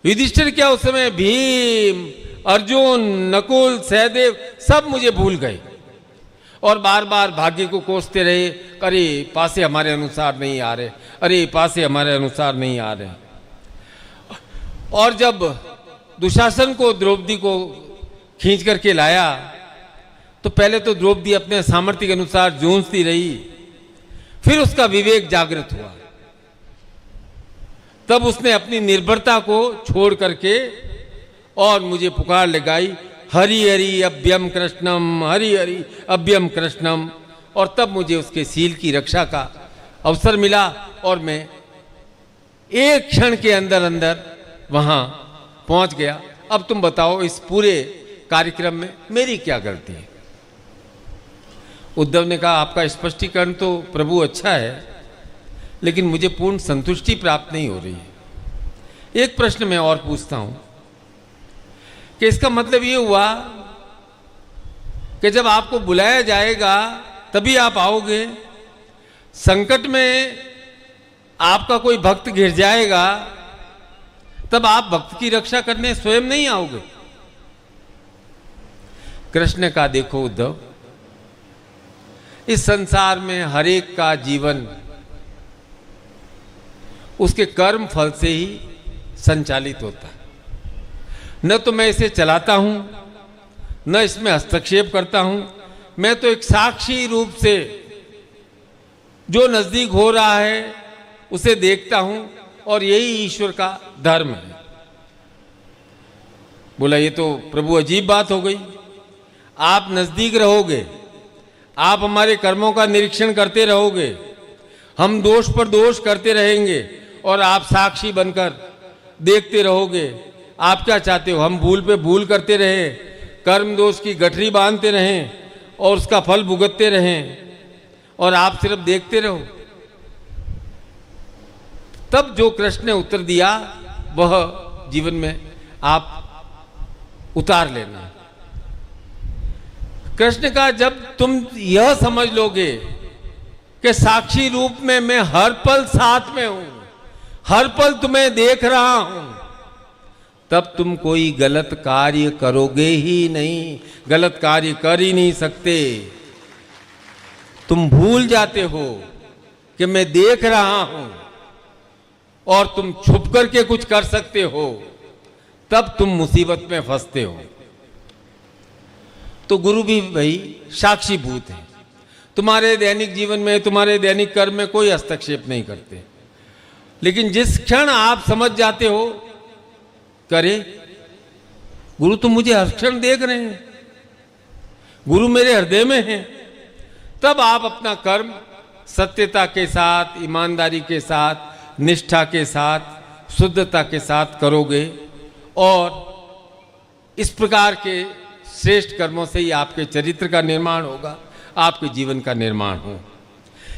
युधिष्ठिर क्या उस समय भीम, अर्जुन, नकुल, सहदेव सब मुझे भूल गए और बार बार भाग्य को कोसते रहे, अरे पासे हमारे अनुसार नहीं आ रहे, अरे पासे हमारे अनुसार नहीं आ रहे। और जब दुशासन को द्रौपदी को खींच करके लाया तो पहले तो द्रौपदी अपने सामर्थ्य के अनुसार जूझती रही, फिर उसका विवेक जागृत हुआ। तब उसने अपनी निर्भरता को छोड़ करके और मुझे पुकार लगाई, हरि हरि अभ्यम कृष्णम, हरि हरि अभ्यम कृष्णम। और तब मुझे उसके सील की रक्षा का अवसर मिला और मैं एक क्षण के अंदर अंदर वहां पहुंच गया। अब तुम बताओ इस पूरे कार्यक्रम में मेरी क्या गलती है? उद्धव ने कहा आपका स्पष्टीकरण तो प्रभु अच्छा है, लेकिन मुझे पूर्ण संतुष्टि प्राप्त नहीं हो रही है। एक प्रश्न मैं और पूछता हूं कि इसका मतलब ये हुआ कि जब आपको बुलाया जाएगा तभी आप आओगे, संकट में आपका कोई भक्त घिर जाएगा तब आप भक्त की रक्षा करने स्वयं नहीं आओगे? कृष्ण का देखो उद्धव, इस संसार में हर एक का जीवन उसके कर्म फल से ही संचालित होता है। न तो मैं इसे चलाता हूं, न इसमें हस्तक्षेप करता हूं। मैं तो एक साक्षी रूप से जो नजदीक हो रहा है उसे देखता हूं और यही ईश्वर का धर्म है। बोला ये तो प्रभु अजीब बात हो गई। आप नजदीक रहोगे, आप हमारे कर्मों का निरीक्षण करते रहोगे, हम दोष पर दोष करते रहेंगे और आप साक्षी बनकर देखते रहोगे। आप क्या चाहते हो? हम भूल पे भूल करते रहे, कर्म दोष की गठरी बांधते रहें और उसका फल भुगतते रहें और आप सिर्फ देखते रहो? तब जो कृष्ण ने उत्तर दिया वह जीवन में आप उतार लेना। कृष्ण का जब तुम यह समझ लोगे कि साक्षी रूप में मैं हर पल साथ में हूं, हर पल तुम्हें देख रहा हूं, तब तुम कोई गलत कार्य करोगे ही नहीं, गलत कार्य कर ही नहीं सकते। तुम भूल जाते हो कि मैं देख रहा हूं और तुम छुप करके कुछ कर सकते हो, तब तुम मुसीबत में फंसते हो। तो गुरु भी भाई साक्षीभूत है, तुम्हारे दैनिक जीवन में, तुम्हारे दैनिक कर्म में कोई हस्तक्षेप नहीं करते। लेकिन जिस क्षण आप समझ जाते हो, करे गुरु तो मुझे हर क्षण देख रहे हैं, गुरु मेरे हृदय में हैं। तब आप अपना कर्म सत्यता के साथ, ईमानदारी के साथ, निष्ठा के साथ, शुद्धता के साथ करोगे और इस प्रकार के श्रेष्ठ कर्मों से ही आपके चरित्र का निर्माण होगा, आपके जीवन का निर्माण हो।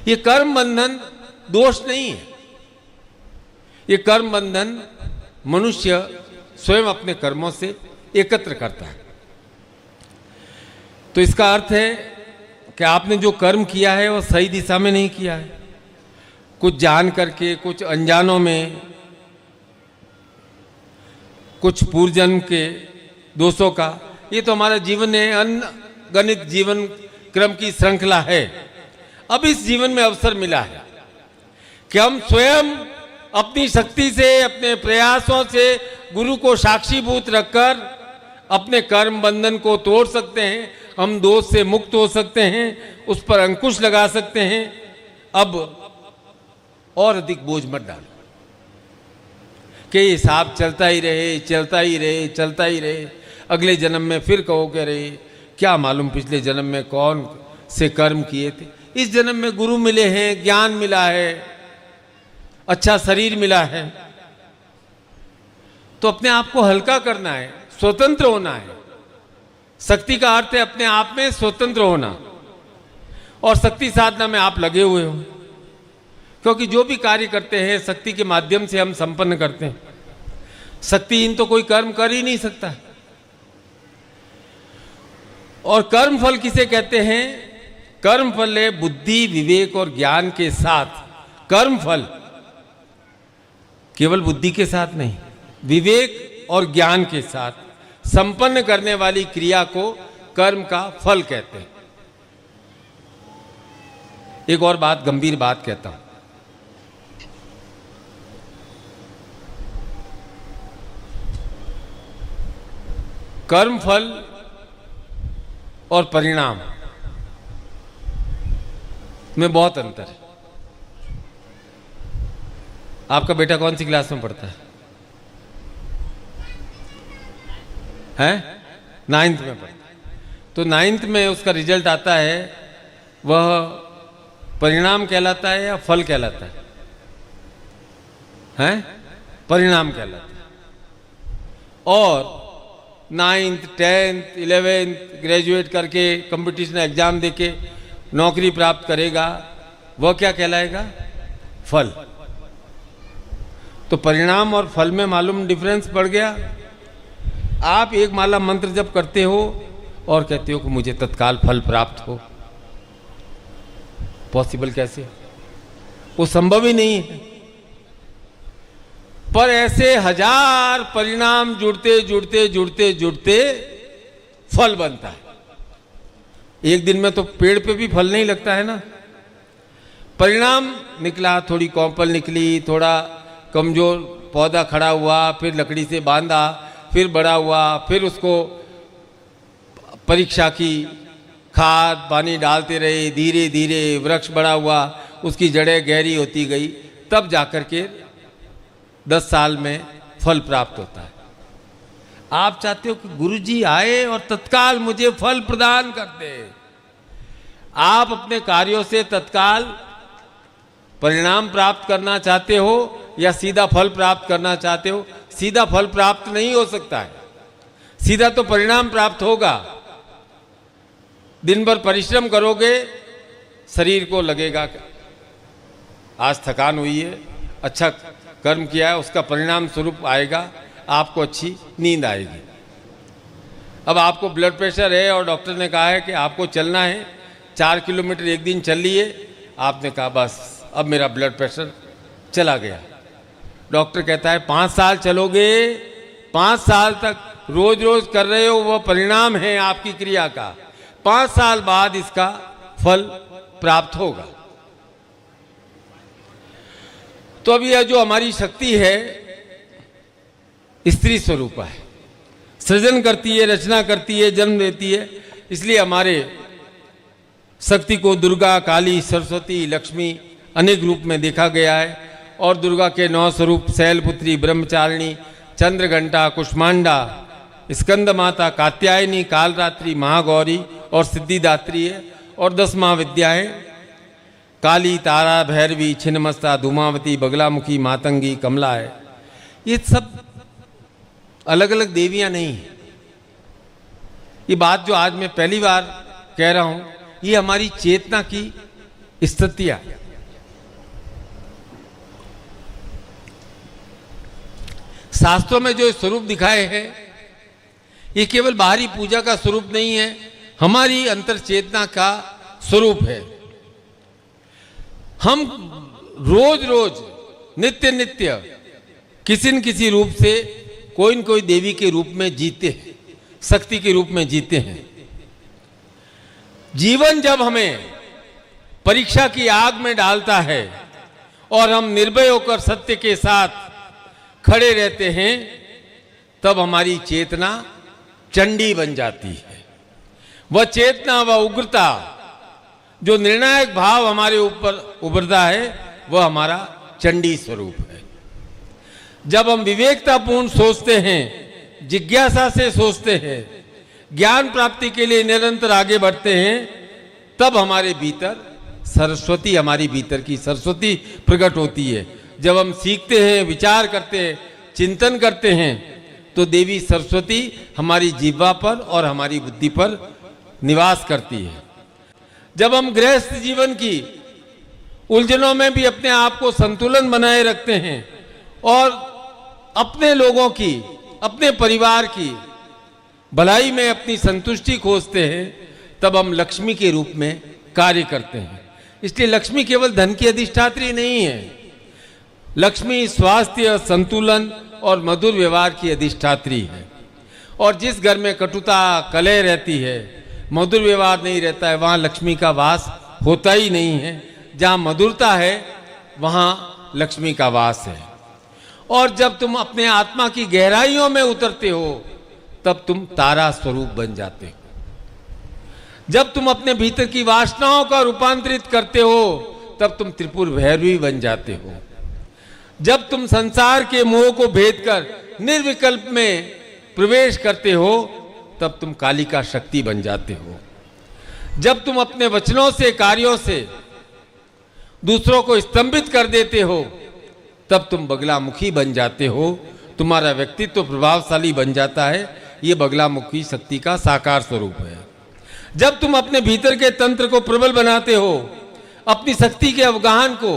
ये कर्म बंधन दोष नहीं है, ये कर्म बंधन मनुष्य स्वयं अपने कर्मों से एकत्र करता है। तो इसका अर्थ है कि आपने जो कर्म किया है वो सही दिशा में नहीं किया है, कुछ जान करके, कुछ अनजानों में, कुछ पूर्वजन्म के दोषों का। ये तो हमारा जीवन है, अनगणित जीवन क्रम की श्रृंखला है। अब इस जीवन में अवसर मिला है कि हम स्वयं अपनी शक्ति से, अपने प्रयासों से गुरु को साक्षीभूत रखकर अपने कर्म बंधन को तोड़ सकते हैं, हम दोष से मुक्त हो सकते हैं, उस पर अंकुश लगा सकते हैं। अब और अधिक बोझ मत डालो कि हिसाब चलता ही रहे, चलता ही रहे, चलता ही रहे, अगले जन्म में फिर कहोगे रहे क्या मालूम पिछले जन्म में कौन से कर्म किए थे। इस जन्म में गुरु मिले हैं, ज्ञान मिला है, अच्छा शरीर मिला है, तो अपने आप को हल्का करना है, स्वतंत्र होना है। शक्ति का अर्थ है अपने आप में स्वतंत्र होना, और शक्ति साधना में आप लगे हुए हो, क्योंकि जो भी कार्य करते हैं शक्ति के माध्यम से हम संपन्न करते हैं। शक्तिहीन तो कोई कर्म कर ही नहीं सकता। और कर्म फल किसे कहते हैं? कर्म फल है बुद्धि, विवेक और ज्ञान के साथ। कर्म फल केवल बुद्धि के साथ नहीं, विवेक और ज्ञान के साथ संपन्न करने वाली क्रिया को कर्म का फल कहते हैं। एक और बात, गंभीर बात कहता हूं। कर्म फल और परिणाम में बहुत अंतर है। आपका बेटा कौन सी क्लास में पढ़ता है? हैं? 9th में पढ़ता है। तो 9th में उसका रिजल्ट आता है, वह परिणाम कहलाता है या फल कहलाता है? हैं? परिणाम कहलाता है। और 9th, 10th, 11th ग्रेजुएट करके कंपटीशन एग्जाम देके नौकरी प्राप्त करेगा, वह क्या कहलाएगा? फल। तो परिणाम और फल में मालूम डिफरेंस पड़ गया। आप एक माला मंत्र जप करते हो और कहते हो कि मुझे तत्काल फल प्राप्त हो, पॉसिबल कैसे? वो संभव ही नहीं है। पर ऐसे 1000 परिणाम जुड़ते जुड़ते जुड़ते जुड़ते फल बनता है। एक दिन में तो पेड़ पे भी फल नहीं लगता है ना। परिणाम निकला, थोड़ी कौपल निकली, थोड़ा कमजोर पौधा खड़ा हुआ, फिर लकड़ी से बांधा, फिर बड़ा हुआ, फिर उसको परीक्षा की, खाद पानी डालते रहे, धीरे धीरे वृक्ष बड़ा हुआ, उसकी जड़ें गहरी होती गई, तब जाकर के 10 साल में फल प्राप्त होता है। आप चाहते हो कि गुरुजी आए और तत्काल मुझे फल प्रदान कर दे। आप अपने कार्यों से तत्काल परिणाम प्राप्त करना चाहते हो या सीधा फल प्राप्त करना चाहते हो? सीधा फल प्राप्त नहीं हो सकता है, सीधा तो परिणाम प्राप्त होगा। दिन भर परिश्रम करोगे, शरीर को लगेगा आज थकान हुई है, अच्छा कर्म किया है, उसका परिणाम स्वरूप आएगा, आपको अच्छी नींद आएगी। अब आपको ब्लड प्रेशर है और डॉक्टर ने कहा है कि आपको चलना है 4 किलोमीटर एक दिन चल लिए। आपने कहा बस अब मेरा ब्लड प्रेशर चला गया। डॉक्टर कहता है 5 साल चलोगे, 5 साल तक रोज रोज कर रहे हो, वह परिणाम है आपकी क्रिया का। 5 साल बाद इसका फल प्राप्त होगा। तो अब यह जो हमारी शक्ति है स्त्री स्वरूप है, सृजन करती है, रचना करती है, जन्म देती है। इसलिए हमारे शक्ति को दुर्गा, काली, सरस्वती, लक्ष्मी अनेक रूप में देखा गया है। और दुर्गा के 9 स्वरूप शैलपुत्री, ब्रह्मचारिणी, चंद्रघंटा, कुष्मांडा स्कंद माता, कात्यायनी, कालरात्रि, महागौरी और सिद्धिदात्री है। और 10 महाविद्याएं काली, तारा, भैरवी, छिन्नमस्ता, धूमावती, बगलामुखी, मातंगी, कमला है। ये सब अलग अलग देवियां नहीं है। ये बात जो आज मैं पहली बार कह रहा हूं, ये हमारी चेतना की स्थितियां। शास्त्रों में जो स्वरूप दिखाए हैं, ये केवल बाहरी पूजा का स्वरूप नहीं है, हमारी अंतर चेतना का स्वरूप है। हम रोज रोज नित्य नित्य किसी न किसी रूप से कोई न कोई देवी के रूप में जीते हैं, शक्ति के रूप में जीते हैं। जीवन जब हमें परीक्षा की आग में डालता है और हम निर्भय होकर सत्य के साथ खड़े रहते हैं, तब हमारी चेतना चंडी बन जाती है। वह चेतना, वह उग्रता, जो निर्णायक भाव हमारे ऊपर उभरता है, वह हमारा चंडी स्वरूप है। जब हम विवेकतापूर्ण सोचते हैं, जिज्ञासा से सोचते हैं, ज्ञान प्राप्ति के लिए निरंतर आगे बढ़ते हैं, तब हमारे भीतर सरस्वती, हमारी भीतर की सरस्वती प्रकट होती है। जब हम सीखते हैं, विचार करते हैं, चिंतन करते हैं, तो देवी सरस्वती हमारी जिह्वा पर और हमारी बुद्धि पर निवास करती है। जब हम गृहस्थ जीवन की उलझनों में भी अपने आप को संतुलन बनाए रखते हैं और अपने लोगों की, अपने परिवार की भलाई में अपनी संतुष्टि खोजते हैं, तब हम लक्ष्मी के रूप में कार्य करते हैं। इसलिए लक्ष्मी केवल धन की अधिष्ठात्री नहीं है, लक्ष्मी स्वास्थ्य, संतुलन और मधुर व्यवहार की अधिष्ठात्री है। और जिस घर में कटुता, कलह रहती है, मधुर व्यवहार नहीं रहता है, वहाँ लक्ष्मी का वास होता ही नहीं है। जहाँ मधुरता है, वहाँ लक्ष्मी का वास है। और जब तुम अपने आत्मा की गहराइयों में उतरते हो, तब तुम तारा स्वरूप बन जाते हो। जब तुम अपने भीतर की वासनाओं का रूपांतरित करते हो, तब तुम त्रिपुर भैरवी बन जाते हो। जब तुम संसार के मोह को भेद कर निर्विकल्प में प्रवेश करते हो, तब तुम कालिका शक्ति बन जाते हो। जब तुम अपने वचनों से, कार्यों से दूसरों को स्तंभित कर देते हो, तब तुम बगलामुखी बन जाते हो। तुम्हारा व्यक्तित्व प्रभावशाली बन जाता है। ये बगलामुखी शक्ति का साकार स्वरूप है। जब तुम अपने भीतर के तंत्र को प्रबल बनाते हो, अपनी शक्ति के अवगाहन को,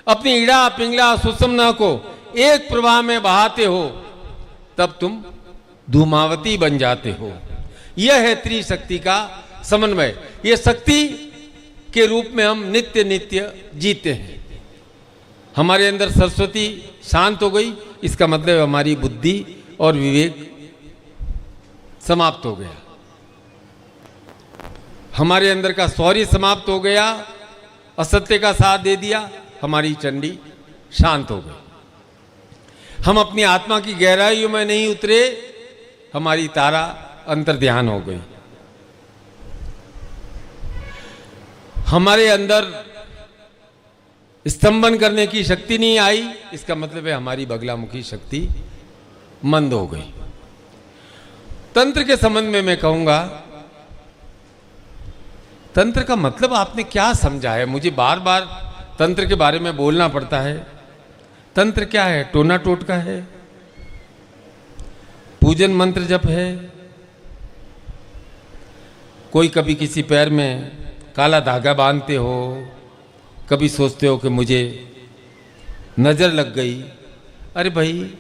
अपनी इड़ा, पिंगला, सुषुम्ना को एक प्रवाह में बहाते हो, तब तुम धूमावती बन जाते हो। यह है त्रिशक्ति का समन्वय। यह शक्ति के रूप में हम नित्य नित्य जीते हैं। हमारे अंदर सरस्वती शांत हो गई, इसका मतलब हमारी बुद्धि और विवेक समाप्त हो गया। हमारे अंदर का शौर्य समाप्त हो गया, असत्य का साथ दे दिया, हमारी चंडी शांत हो गई। हम अपनी आत्मा की गहराइयों में नहीं उतरे, हमारी तारा अंतर ध्यान हो गई। हमारे अंदर स्तंभन करने की शक्ति नहीं आई, इसका मतलब है हमारी बगलामुखी शक्ति मंद हो गई। तंत्र के संबंध में मैं कहूंगा, तंत्र का मतलब आपने क्या समझा है? मुझे बार बार तंत्र के बारे में बोलना पड़ता है। तंत्र क्या है? टोना टोटका है, पूजन मंत्र जप है। कोई कभी किसी पैर में काला धागा बांधते हो, कभी सोचते हो कि मुझे नजर लग गई। अरे भाई,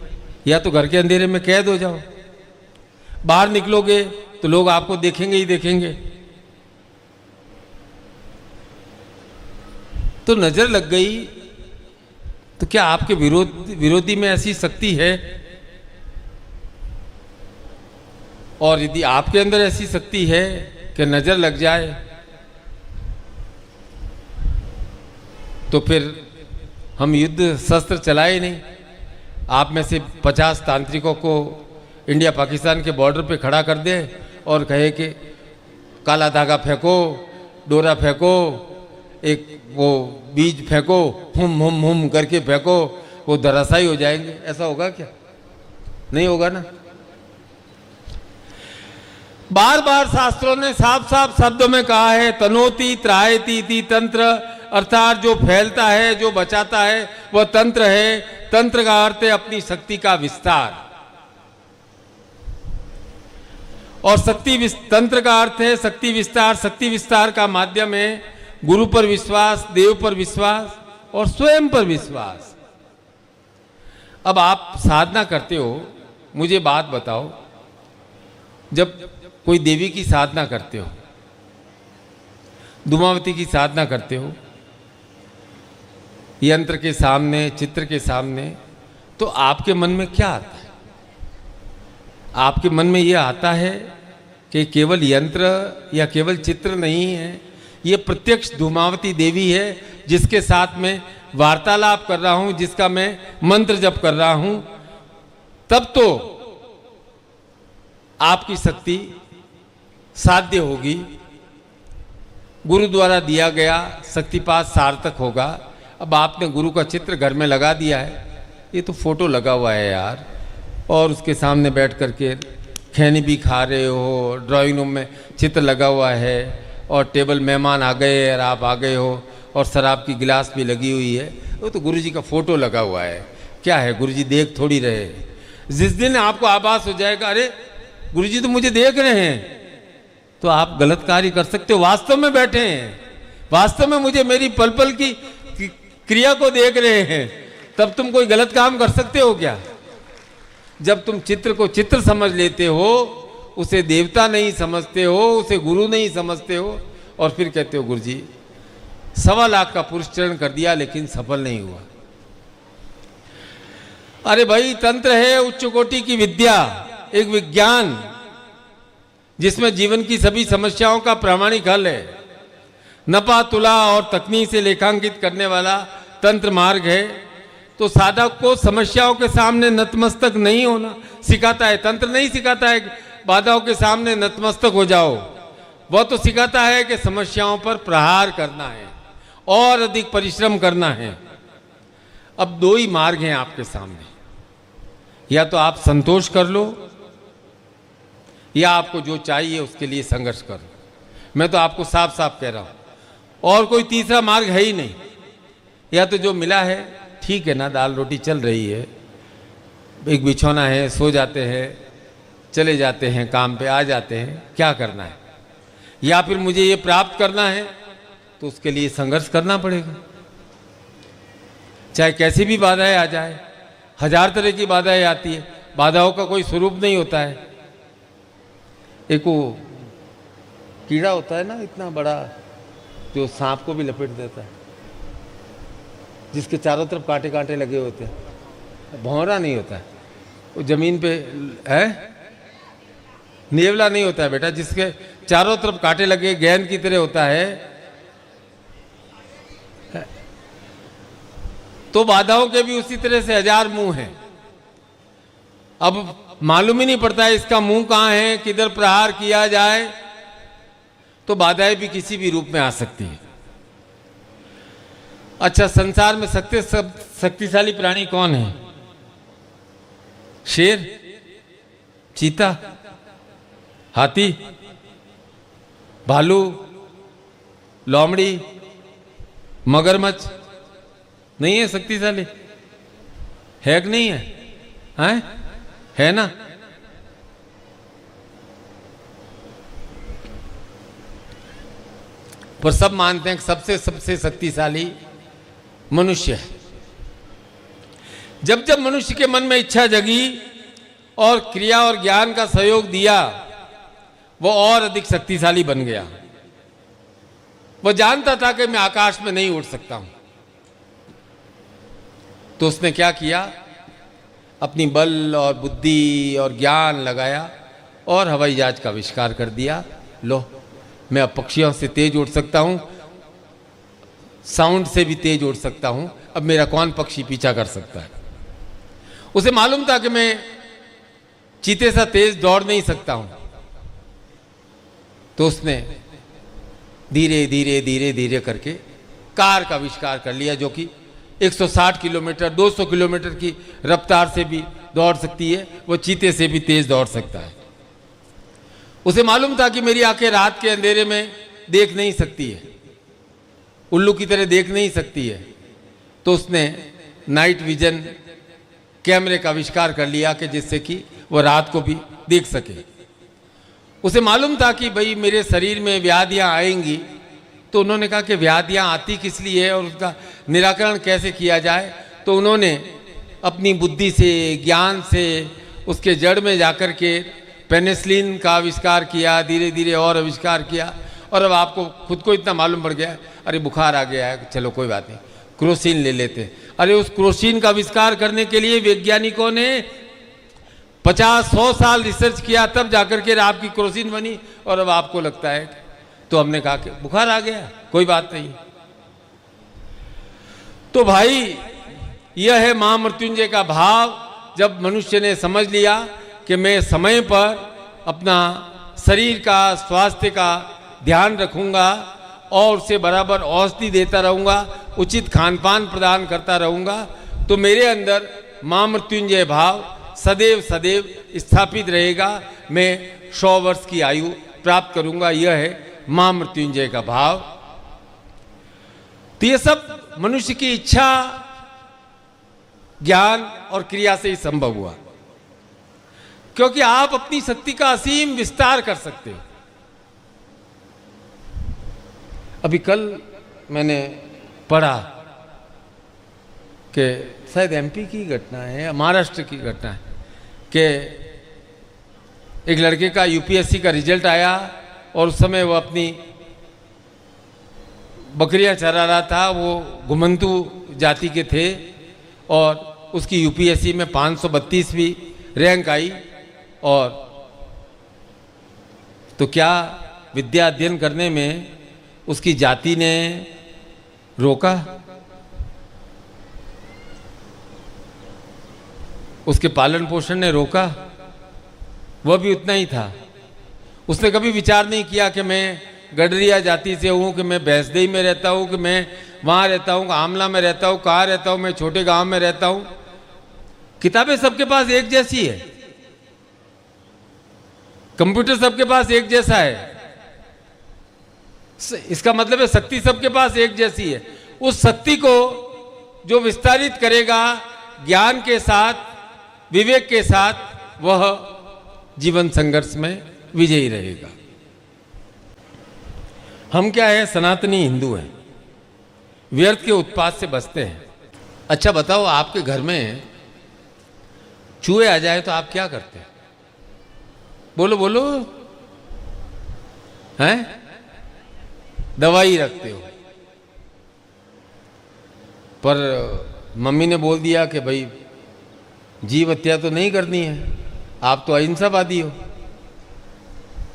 या तो घर के अंधेरे में कैद हो जाओ, बाहर निकलोगे तो लोग आपको देखेंगे ही देखेंगे। तो नजर लग गई तो क्या आपके विरोधी में ऐसी शक्ति है? और यदि आपके अंदर ऐसी शक्ति है कि नजर लग जाए, तो फिर हम युद्ध शस्त्र चलाए नहीं। आप में से 50 तांत्रिकों को इंडिया पाकिस्तान के बॉर्डर पे खड़ा कर दे और कहे कि काला धागा फेंको, डोरा फेंको, एक वो बीज फेंको, हुम करके फेंको, वो धराशायी हो जाएंगे। ऐसा होगा क्या? नहीं होगा ना। बार बार शास्त्रों ने साफ साफ शब्दों में कहा है, तनोति त्रायति इति तंत्र, अर्थात जो फैलता है, जो बचाता है, वह तंत्र है। तंत्र का अर्थ है अपनी शक्ति का विस्तार, और तंत्र का अर्थ है शक्ति विस्तार। शक्ति विस्तार का माध्यम है गुरु पर विश्वास, देव पर विश्वास और स्वयं पर विश्वास। अब आप साधना करते हो, मुझे बात बताओ, जब कोई देवी की साधना करते हो, धूमावती की साधना करते हो, यंत्र के सामने, चित्र के सामने, तो आपके मन में क्या आता है? आपके मन में यह आता है कि केवल यंत्र या केवल चित्र नहीं है, ये प्रत्यक्ष धूमावती देवी है जिसके साथ में वार्तालाप कर रहा हूं, जिसका मैं मंत्र जप कर रहा हूं। तब तो आपकी शक्ति साध्य होगी, गुरु द्वारा दिया गया शक्तिपात सार्थक होगा। अब आपने गुरु का चित्र घर में लगा दिया है, ये तो फोटो लगा हुआ है यार, और उसके सामने बैठ करके खैनी भी खा रहे हो, ड्राइंग रूम में चित्र लगा हुआ है, और टेबल मेहमान आ गए और आप आ गए हो, और शराब की गिलास भी लगी हुई है, वो तो गुरुजी का फोटो लगा हुआ है। क्या है, गुरुजी देख थोड़ी रहे। जिस दिन आपको आभास हो जाएगा अरे गुरुजी तो मुझे देख रहे हैं, तो आप गलत कार्य कर सकते हो। वास्तव में बैठे हैं, वास्तव में मुझे मेरी पल पल की क्रिया को देख रहे हैं, तब तुम कोई गलत काम कर सकते हो क्या? जब तुम चित्र को चित्र समझ लेते हो, उसे देवता नहीं समझते हो, उसे गुरु नहीं समझते हो, और फिर कहते हो गुरुजी 1.25 लाख का पुरुषचरण कर दिया लेकिन सफल नहीं हुआ। अरे भाई, तंत्र है उच्च कोटि की विद्या, एक विज्ञान जिसमें जीवन की सभी समस्याओं का प्रामाणिक हल है। नपा तुला और तकनीक से लेखांकित करने वाला तंत्र मार्ग है। तो साधक को समस्याओं के सामने नतमस्तक नहीं होना सिखाता है। तंत्र नहीं सिखाता है बाधाओं के सामने नतमस्तक हो जाओ, वह तो सिखाता है कि समस्याओं पर प्रहार करना है और अधिक परिश्रम करना है। अब 2 ही मार्ग हैं आपके सामने, या तो आप संतोष कर लो, या आपको जो चाहिए उसके लिए संघर्ष करो। मैं तो आपको साफ साफ कह रहा हूं, और कोई तीसरा मार्ग है ही नहीं। या तो जो मिला है ठीक है ना, दाल रोटी चल रही है, एक बिछौना है, सो जाते हैं, चले जाते हैं, काम पे आ जाते हैं, क्या करना है। या फिर मुझे ये प्राप्त करना है तो उसके लिए संघर्ष करना पड़ेगा, चाहे कैसी भी बाधाएं आ जाए। 1000 तरह की बाधाएं आती है, बाधाओं का कोई स्वरूप नहीं होता है। एक वो कीड़ा होता है ना इतना बड़ा, जो सांप को भी लपेट देता है, जिसके चारों तरफ कांटे कांटे लगे होते हैं। भौरा नहीं होता है वो, जमीन पे है, नेवला नहीं होता है बेटा, जिसके चारों तरफ कांटे लगे गेंद की तरह होता है। तो बाधाओं के भी उसी तरह से 1000 मुंह हैं। अब मालूम ही नहीं पड़ता है इसका मुंह कहाँ है, किधर प्रहार किया जाए, तो बाधाएं भी किसी भी रूप में आ सकती है। अच्छा, संसार में शक्तिशाली प्राणी कौन है? शेर, चीता, हाथी, भालू, लोमड़ी, मगरमच्छ नहीं है शक्तिशाली? है कि नहीं है? है ना? पर सब मानते हैं कि सबसे शक्तिशाली मनुष्य है। जब जब मनुष्य के मन में इच्छा जगी और क्रिया और ज्ञान का सहयोग दिया, वो और अधिक शक्तिशाली बन गया। वो जानता था कि मैं आकाश में नहीं उड़ सकता हूं, तो उसने क्या किया, अपनी बल और बुद्धि और ज्ञान लगाया और हवाई जहाज का आविष्कार कर दिया। लो, मैं अब पक्षियों से तेज उड़ सकता हूं, साउंड से भी तेज उड़ सकता हूं, अब मेरा कौन पक्षी पीछा कर सकता है। उसे मालूम था कि मैं चीते सा तेज दौड़ नहीं सकता हूं, तो उसने धीरे धीरे धीरे धीरे करके कार का आविष्कार कर लिया, जो कि 160 किलोमीटर 200 किलोमीटर की रफ्तार से भी दौड़ सकती है, वो चीते से भी तेज दौड़ सकता है। उसे मालूम था कि मेरी आंखें रात के अंधेरे में देख नहीं सकती है, उल्लू की तरह देख नहीं सकती है। तो उसने नाइट विजन कैमरे का आविष्कार कर लिया कि जिससे कि वह रात को भी देख सके। उसे मालूम था कि भाई मेरे शरीर में व्याधियां आएंगी, तो उन्होंने कहा कि व्याधियां आती किस लिए है और उसका निराकरण कैसे किया जाए। तो उन्होंने अपनी बुद्धि से, ज्ञान से उसके जड़ में जाकर के पेनिसिलिन का आविष्कार किया, धीरे धीरे और आविष्कार किया। और अब आपको खुद को इतना मालूम पड़ गया, अरे बुखार आ गया है, चलो कोई बात नहीं, क्रोसिन ले लेते हैं। अरे उस क्रोसिन का आविष्कार करने के लिए वैज्ञानिकों ने 50-100 साल रिसर्च किया, तब जाकर के आपकी क्रोसिन बनी। और अब आपको लगता है, तो हमने कहा कि बुखार आ गया, कोई बात नहीं। तो भाई यह है महामृत्युंजय का भाव। जब मनुष्य ने समझ लिया कि मैं समय पर अपना शरीर का स्वास्थ्य का ध्यान रखूंगा और उसे बराबर औषधि देता रहूंगा, उचित खान पान प्रदान करता रहूंगा, तो मेरे अंदर महामृत्युंजय भाव सदैव सदैव स्थापित रहेगा। मैं 100 वर्ष की आयु प्राप्त करूंगा। यह है महामृत्युंजय का भाव। तो यह सब मनुष्य की इच्छा, ज्ञान और क्रिया से ही संभव हुआ, क्योंकि आप अपनी शक्ति का असीम विस्तार कर सकते हो। अभी कल मैंने पढ़ा कि शायद एमपी की घटना है या महाराष्ट्र की घटना है कि एक लड़के का यूपीएससी का रिजल्ट आया और उस समय वो अपनी बकरियां चरा रहा था। वो घुमंतू जाति के थे और उसकी यूपीएससी में 532वीं रैंक आई। और तो क्या विद्या अध्ययन करने में उसकी जाति ने रोका? उसके पालन पोषण ने रोका? वह भी उतना ही था। उसने कभी विचार नहीं किया कि मैं गडरिया जाति से हूँ, कि मैं भैंसदेही में रहता हूँ, कि मैं वहाँ रहता हूँ, आमला में रहता हूँ, कहाँ रहता हूँ, मैं छोटे गांव में रहता हूँ। किताबें सबके पास एक जैसी है, कंप्यूटर सबके पास एक जैसा है। इसका मतलब है शक्ति सबके पास एक जैसी है। उस शक्ति को जो विस्तारित करेगा ज्ञान के साथ, विवेक के साथ, वह जीवन संघर्ष में विजयी रहेगा। हम क्या है, सनातनी हिंदू हैं, व्यर्थ के उत्पाद से बचते हैं। अच्छा बताओ, आपके घर में चूहे आ जाए तो आप क्या करते हैं? बोलो बोलो। हैं? दवाई रखते हो। पर मम्मी ने बोल दिया कि भाई जीव हत्या तो नहीं करनी है, आप तो अहिंसावादी हो।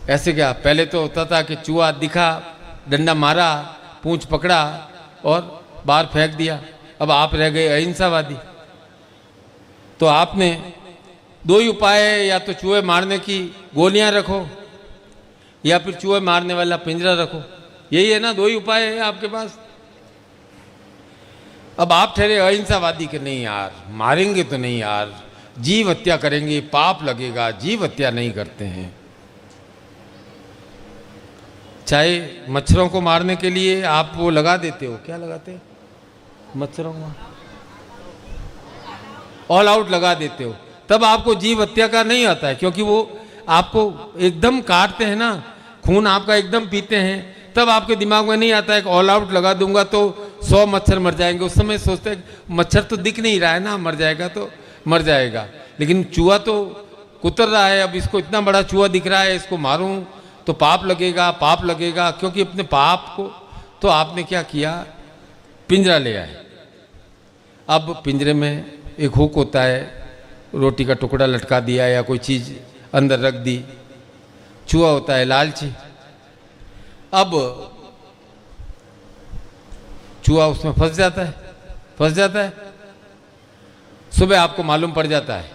ऐसे क्या? पहले तो होता था कि चूहा दिखा, डंडा मारा, पूंछ पकड़ा और बाहर फेंक दिया। अब आप रह गए अहिंसावादी। तो आपने दो ही उपाय है, या तो चूहे मारने की गोलियां रखो या फिर चूहे मारने वाला पिंजरा रखो। यही है ना, दो ही उपाय है आपके पास। अब आप ठहरे अहिंसावादी के नहीं यार, मारेंगे तो नहीं यार, जीव हत्या करेंगे, पाप लगेगा, जीव हत्या नहीं करते हैं। चाहे मच्छरों को मारने के लिए आप वो लगा देते हो, क्या लगाते हो मच्छरों को? ऑल आउट लगा देते हो, तब आपको जीव हत्या का नहीं आता है, क्योंकि वो आपको एकदम काटते हैं ना, खून आपका एकदम पीते हैं, तब आपके दिमाग में नहीं आता है कि ऑल आउट लगा दूंगा तो 100 मच्छर मर जाएंगे। उस समय सोचते हैं मच्छर तो दिख नहीं रहा है ना, मर जाएगा तो मर जाएगा, लेकिन चूहा तो कुतर रहा है। अब इसको इतना बड़ा चूहा दिख रहा है, इसको मारूं तो पाप लगेगा, पाप लगेगा। क्योंकि अपने पाप को तो आपने क्या किया, पिंजरा ले आए। अब पिंजरे में एक हुक होता है, रोटी का टुकड़ा लटका दिया या कोई चीज़ अंदर रख दी। चूहा होता है लालची। अब चूहा उसमें फंस जाता है। सुबह आपको मालूम पड़ जाता है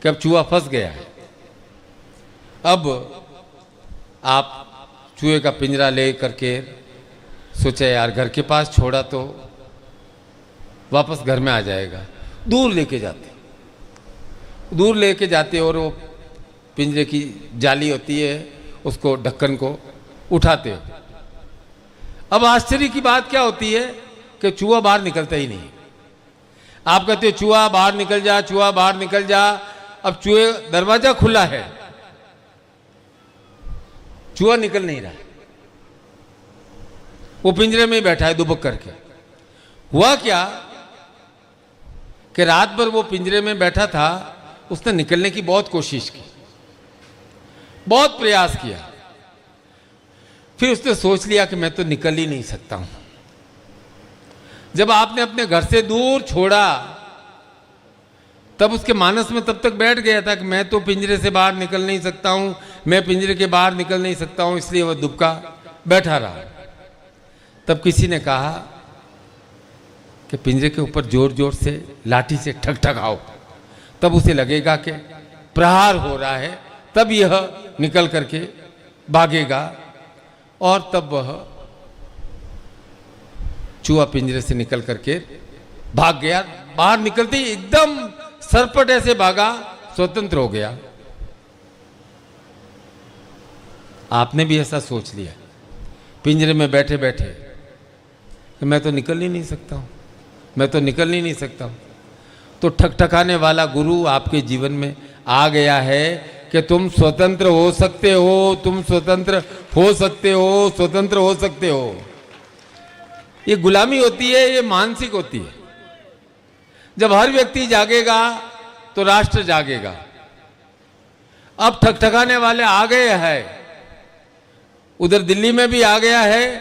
कि अब चूहा फंस गया है। अब आप चूहे का पिंजरा ले करके सोचा यार घर के पास छोड़ा तो वापस घर में आ जाएगा। दूर लेके जाते और वो पिंजरे की जाली होती है, उसको ढक्कन को उठाते हो। अब आश्चर्य की बात क्या होती है कि चूहा बाहर निकलता ही नहीं। आप कहते हो चूहा बाहर निकल जा, चूहा बाहर निकल जा। अब चूहे, दरवाजा खुला है, चूहा निकल नहीं रहा, वो पिंजरे में ही बैठा है दुबक करके। हुआ क्या कि रात भर वो पिंजरे में बैठा था, उसने निकलने की बहुत कोशिश की, बहुत प्रयास किया, फिर उसने सोच लिया कि मैं तो निकल ही नहीं सकता हूं। जब आपने अपने घर से दूर छोड़ा, तब उसके मानस में तब तक बैठ गया था कि मैं तो पिंजरे से बाहर निकल नहीं सकता हूं, मैं पिंजरे के बाहर निकल नहीं सकता हूं, इसलिए वह दुबका बैठा रहा। तब किसी ने कहा कि पिंजरे के ऊपर जोर जोर से लाठी से ठकठकाओ, तब उसे लगेगा कि प्रहार हो रहा है, तब यह निकल करके भागेगा। और तब वह चूहा पिंजरे से निकल करके भाग गया। बाहर निकलते ही एकदम सरपट ऐसे भागा, स्वतंत्र हो गया। आपने भी ऐसा सोच लिया पिंजरे में बैठे बैठे कि मैं तो निकल ही नहीं सकता हूं, मैं तो निकल ही नहीं सकता हूं। तो ठकठकाने वाला गुरु आपके जीवन में आ गया है कि तुम स्वतंत्र हो सकते हो, तुम स्वतंत्र हो सकते हो, स्वतंत्र हो सकते हो। ये गुलामी होती है, ये मानसिक होती है। जब हर व्यक्ति जागेगा तो राष्ट्र जागेगा। अब ठकठकाने वाले आ गए हैं, उधर दिल्ली में भी आ गया है,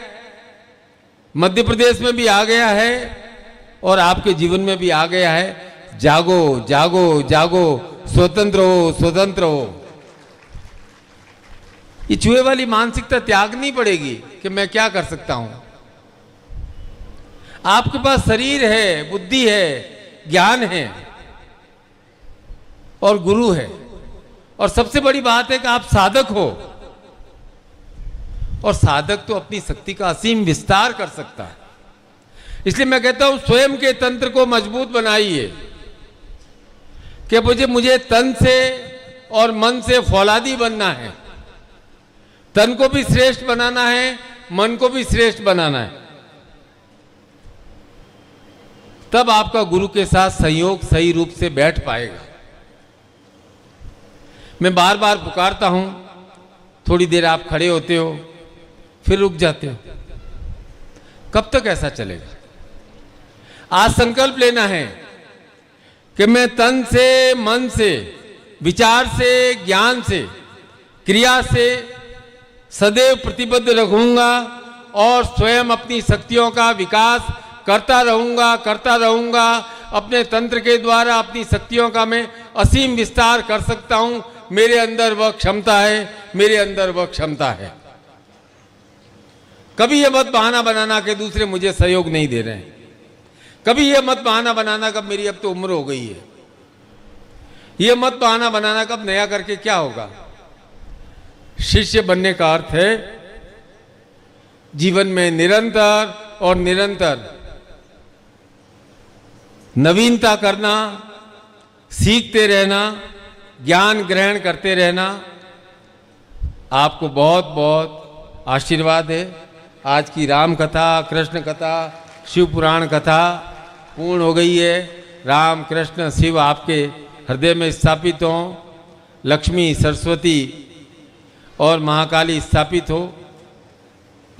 मध्य प्रदेश में भी आ गया है, और आपके जीवन में भी आ गया है। जागो जागो जागो, स्वतंत्र हो, स्वतंत्र हो। ये चूहे वाली मानसिकता त्यागनी पड़ेगी कि मैं क्या कर सकता हूं। आपके पास शरीर है, बुद्धि है, ज्ञान है और गुरु है, और सबसे बड़ी बात है कि आप साधक हो, और साधक तो अपनी शक्ति का असीम विस्तार कर सकता है। इसलिए मैं कहता हूं स्वयं के तंत्र को मजबूत बनाइए कि मुझे तन से और मन से फौलादी बनना है। तन को भी श्रेष्ठ बनाना है, मन को भी श्रेष्ठ बनाना है। तब आपका गुरु के साथ संयोग सही रूप से बैठ पाएगा। मैं बार बार पुकारता हूं, थोड़ी देर आप खड़े होते हो, फिर रुक जाते हो। कब तक ऐसा चलेगा? आज संकल्प लेना है कि मैं तन से, मन से, विचार से, ज्ञान से, क्रिया से सदैव प्रतिबद्ध रहूंगा और स्वयं अपनी शक्तियों का विकास करता रहूंगा। अपने तंत्र के द्वारा अपनी शक्तियों का मैं असीम विस्तार कर सकता हूं। मेरे अंदर वह क्षमता है, मेरे अंदर वह क्षमता है। कभी यह मत बहाना बनाना कि दूसरे मुझे सहयोग नहीं दे रहे हैं। कभी यह मत बहाना बनाना कब मेरी अब तो उम्र हो गई है। यह मत बहाना बनाना कब नया करके क्या होगा। शिष्य बनने का अर्थ है जीवन में निरंतर और निरंतर नवीनता करना, सीखते रहना, ज्ञान ग्रहण करते रहना। आपको बहुत बहुत आशीर्वाद है। आज की राम कथा, कृष्ण कथा, शिव पुराण कथा पूर्ण हो गई है। राम, कृष्ण, शिव आपके हृदय में स्थापित हों, लक्ष्मी, सरस्वती और महाकाली स्थापित हो।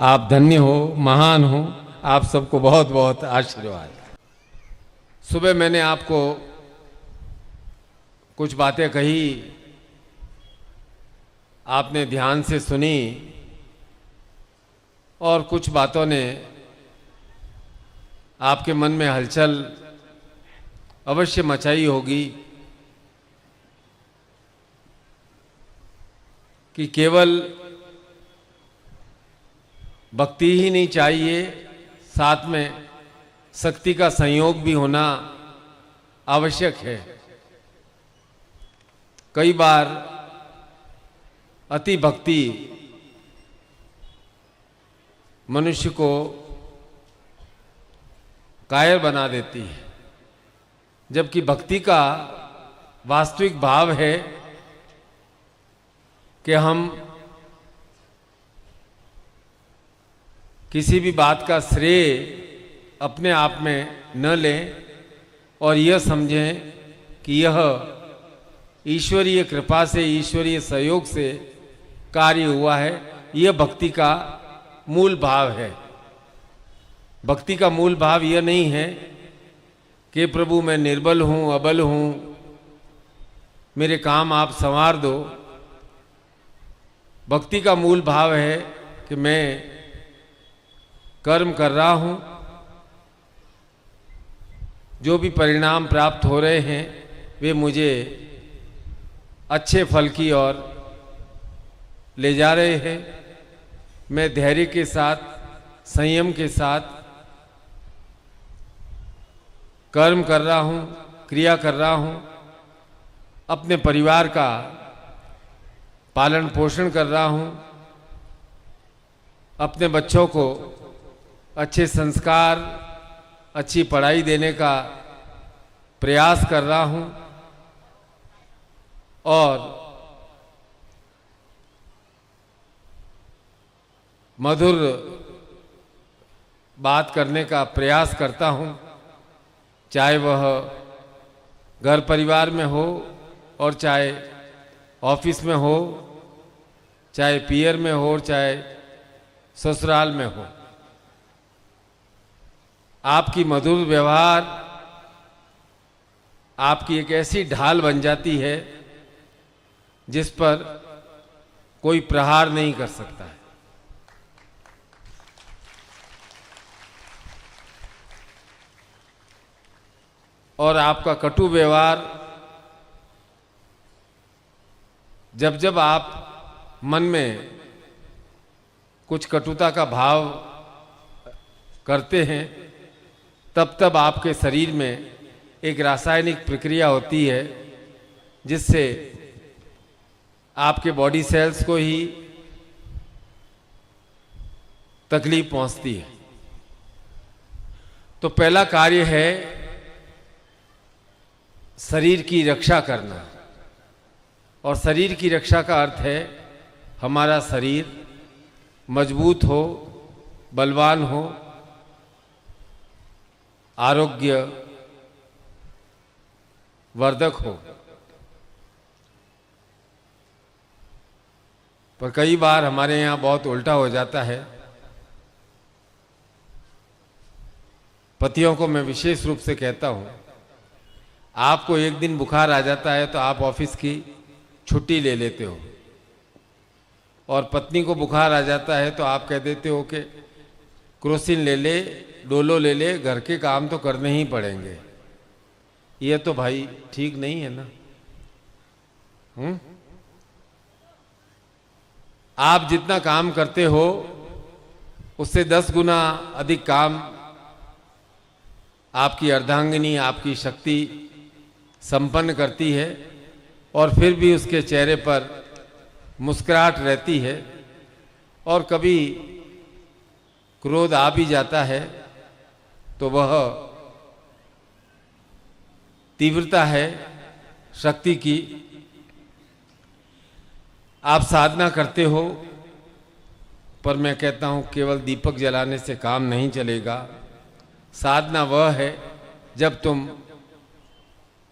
आप धन्य हो, महान हो। आप सबको बहुत बहुत आशीर्वाद। सुबह मैंने आपको कुछ बातें कही, आपने ध्यान से सुनी, और कुछ बातों ने आपके मन में हलचल अवश्य मचाई होगी कि केवल भक्ति ही नहीं चाहिए, साथ में शक्ति का संयोग भी होना आवश्यक है। कई बार अति भक्ति मनुष्य को कायर बना देती है, जबकि भक्ति का वास्तविक भाव है कि हम किसी भी बात का श्रेय अपने आप में न लें और यह समझें कि यह ईश्वरीय कृपा से, ईश्वरीय सहयोग से कार्य हुआ है। यह भक्ति का मूल भाव है। भक्ति का मूल भाव यह नहीं है कि प्रभु मैं निर्बल हूँ, अबल हूँ, मेरे काम आप संवार दो। भक्ति का मूल भाव है कि मैं कर्म कर रहा हूँ, जो भी परिणाम प्राप्त हो रहे हैं वे मुझे अच्छे फल की ओर ले जा रहे हैं। मैं धैर्य के साथ, संयम के साथ कर्म कर रहा हूँ, क्रिया कर रहा हूँ, अपने परिवार का पालन पोषण कर रहा हूँ, अपने बच्चों को अच्छे संस्कार, अच्छी पढ़ाई देने का प्रयास कर रहा हूँ और मधुर बात करने का प्रयास करता हूँ, चाहे वह घर परिवार में हो और चाहे ऑफिस में हो, चाहे पियर में हो, चाहे ससुराल में हो। आपकी मधुर व्यवहार आपकी एक ऐसी ढाल बन जाती है जिस पर कोई प्रहार नहीं कर सकता है। और आपका कटु व्यवहार, जब जब आप मन में कुछ कटुता का भाव करते हैं तब तब आपके शरीर में एक रासायनिक प्रक्रिया होती है जिससे आपके बॉडी सेल्स को ही तकलीफ पहुंचती है। तो पहला कार्य है शरीर की रक्षा करना, और शरीर की रक्षा का अर्थ है हमारा शरीर मजबूत हो, बलवान हो, आरोग्य वर्धक हो। पर कई बार हमारे यहाँ बहुत उल्टा हो जाता है। पतियों को मैं विशेष रूप से कहता हूँ, आपको एक दिन बुखार आ जाता है तो आप ऑफिस की छुट्टी ले लेते हो, और पत्नी को बुखार आ जाता है तो आप कह देते हो कि क्रोसिन ले ले, डोलो ले ले, घर के काम तो करने ही पड़ेंगे। ये तो भाई ठीक नहीं है ना। आप जितना काम करते हो उससे 10 गुना अधिक काम आपकी अर्धांगिनी, आपकी शक्ति संपन्न करती है, और फिर भी उसके चेहरे पर मुस्कुराहट रहती है। और कभी क्रोध आ भी जाता है तो वह तीव्रता है शक्ति की। आप साधना करते हो, पर मैं कहता हूँ केवल दीपक जलाने से काम नहीं चलेगा। साधना वह है जब तुम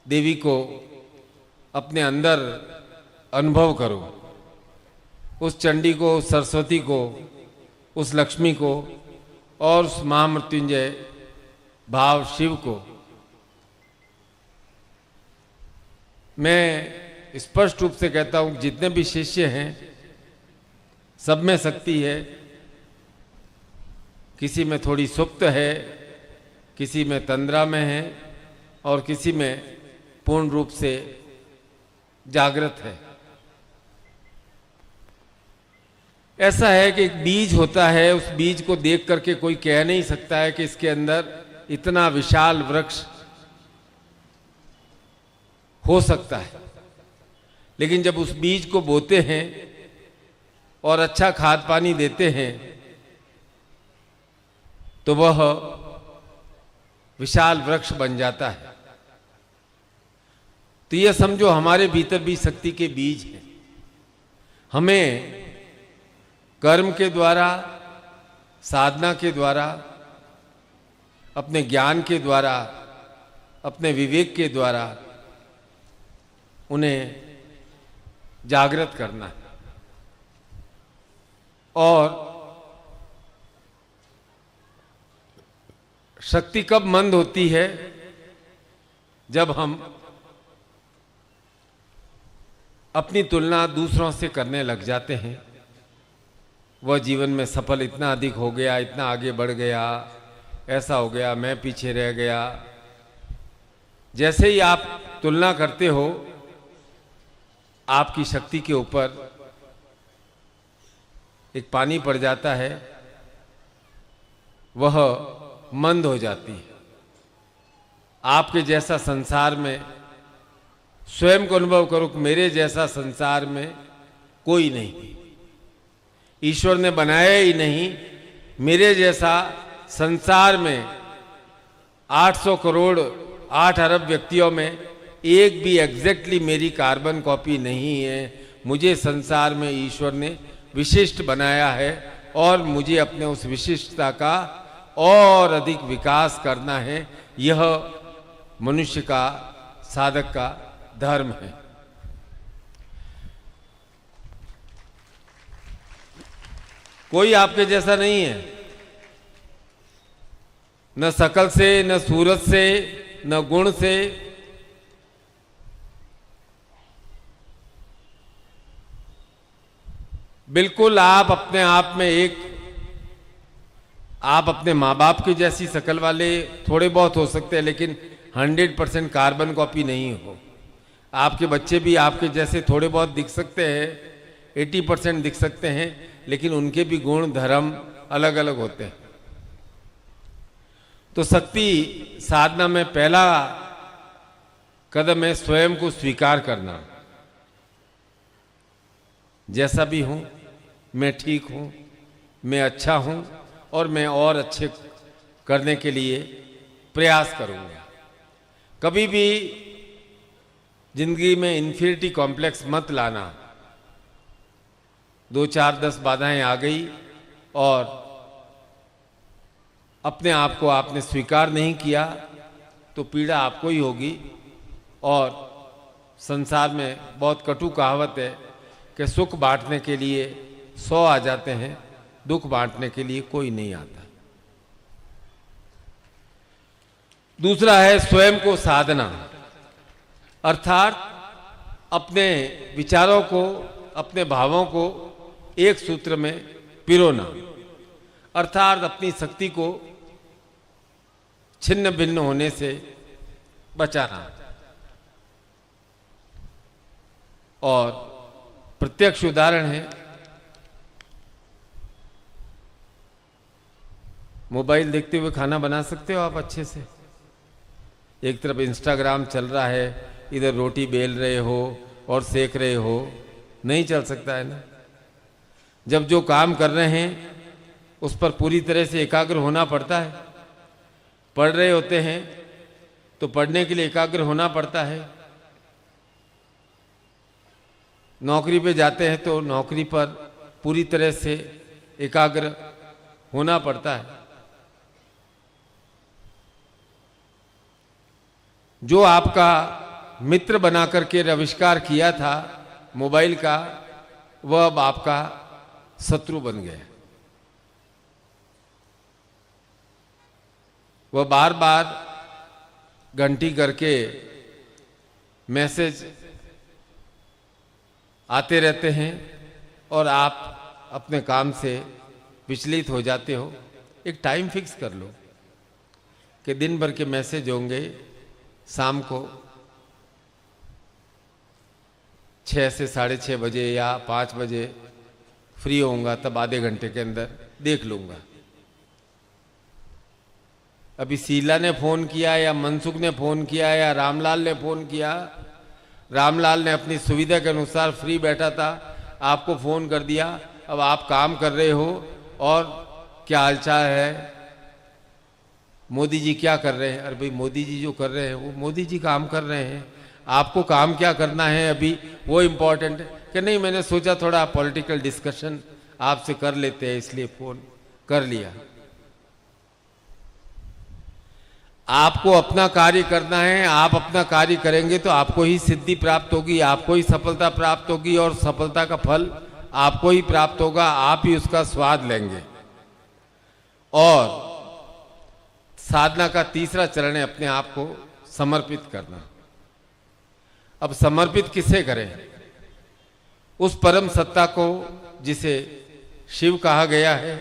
देवी को अपने अंदर अनुभव करो, उस चंडी को, उस सरस्वती को, उस लक्ष्मी को और उस महामृत्युंजय भाव शिव को। मैं स्पष्ट रूप से कहता हूँ जितने भी शिष्य हैं सब में शक्ति है। किसी में थोड़ी सुप्त है, किसी में तंद्रा में है, और किसी में पूर्ण रूप से जागृत है। ऐसा है कि एक बीज होता है, उस बीज को देख करके कोई कह नहीं सकता है कि इसके अंदर इतना विशाल वृक्ष हो सकता है। लेकिन जब उस बीज को बोते हैं और अच्छा खाद पानी देते हैं तो वह विशाल वृक्ष बन जाता है। तो यह समझो हमारे भीतर भी शक्ति के बीज हैं। हमें कर्म के द्वारा, साधना के द्वारा, अपने ज्ञान के द्वारा, अपने विवेक के द्वारा उन्हें जागृत करना है। और शक्ति कब मंद होती है? जब हम अपनी तुलना दूसरों से करने लग जाते हैं। वह जीवन में सफल इतना अधिक हो गया, इतना आगे बढ़ गया, ऐसा हो गया, मैं पीछे रह गया। जैसे ही आप तुलना करते हो, आपकी शक्ति के ऊपर एक पानी पड़ जाता है, वह मंद हो जाती है। आपके जैसा संसार में, स्वयं को अनुभव करो कि मेरे जैसा संसार में कोई नहीं, ईश्वर ने बनाया ही नहीं। मेरे जैसा संसार में 800 करोड़ 8 अरब व्यक्तियों में एक भी एग्जैक्टली मेरी कार्बन कॉपी नहीं है। मुझे संसार में ईश्वर ने विशिष्ट बनाया है और मुझे अपने उस विशिष्टता का और अधिक विकास करना है। यह मनुष्य का, साधक का धर्म है। कोई आपके जैसा नहीं है, न शकल से, न सूरत से, न गुण से। बिल्कुल आप अपने आप में एक, आप अपने माँ बाप की जैसी शकल वाले थोड़े बहुत हो सकते हैं, लेकिन 100% कार्बन कॉपी नहीं हो। आपके बच्चे भी आपके जैसे थोड़े बहुत दिख सकते हैं, 80% दिख सकते हैं, लेकिन उनके भी गुण धर्म अलग अलग होते हैं। तो शक्ति साधना में पहला कदम है स्वयं को स्वीकार करना। जैसा भी हूं, मैं ठीक हूं, मैं अच्छा हूं और मैं और अच्छे करने के लिए प्रयास करूंगा। कभी भी जिंदगी में इन्फिनिटी कॉम्प्लेक्स मत लाना। 2, 4, 10 बाधाएं आ गई और अपने आप को आपने स्वीकार नहीं किया तो पीड़ा आपको ही होगी। और संसार में बहुत कटु कहावत है कि सुख बांटने के लिए 100 आ जाते हैं, दुख बांटने के लिए कोई नहीं आता। दूसरा है स्वयं को साधना, अर्थात अपने विचारों को, अपने भावों को एक सूत्र में पिरोना, अर्थात अपनी शक्ति को छिन्न भिन्न होने से बचाना। और प्रत्यक्ष उदाहरण है, मोबाइल देखते हुए खाना बना सकते हो आप अच्छे से। एक तरफ इंस्टाग्राम चल रहा है, इधर रोटी बेल रहे हो और सेक रहे हो, नहीं चल सकता है ना। जब जो काम कर रहे हैं उस पर पूरी तरह से एकाग्र होना पड़ता है। पढ़ रहे होते हैं तो पढ़ने के लिए एकाग्र होना पड़ता है। नौकरी पे जाते हैं तो नौकरी पर पूरी तरह से एकाग्र होना पड़ता है। जो आपका मित्र बना करके आविष्कार किया था मोबाइल का, वह अब आपका शत्रु बन गया। वह बार बार घंटी करके मैसेज आते रहते हैं और आप अपने काम से विचलित हो जाते हो। एक टाइम फिक्स कर लो कि दिन भर के मैसेज होंगे, शाम को 6 से 6:30 बजे या 5 बजे फ्री होऊंगा, तब आधे घंटे के अंदर देख लूँगा। अभी शीला ने फ़ोन किया या मनसुख ने फ़ोन किया या रामलाल ने फ़ोन किया। रामलाल ने अपनी सुविधा के अनुसार फ्री बैठा था, आपको फ़ोन कर दिया। अब आप काम कर रहे हो और क्या हालचाल है, मोदी जी क्या कर रहे हैं। अरे भाई, मोदी जी जो कर रहे हैं वो मोदी जी काम कर रहे हैं, आपको काम क्या करना है अभी वो इम्पोर्टेंट है। कि नहीं, मैंने सोचा थोड़ा पॉलिटिकल डिस्कशन आपसे कर लेते हैं, इसलिए फोन कर लिया। आपको अपना कार्य करना है, आप अपना कार्य करेंगे तो आपको ही सिद्धि प्राप्त होगी, आपको ही सफलता प्राप्त होगी, और सफलता का फल आपको ही प्राप्त होगा, आप ही उसका स्वाद लेंगे। और साधना का तीसरा चरण है अपने आप को समर्पित करना। अब समर्पित किसे करें? उस परम सत्ता को जिसे शिव कहा गया है,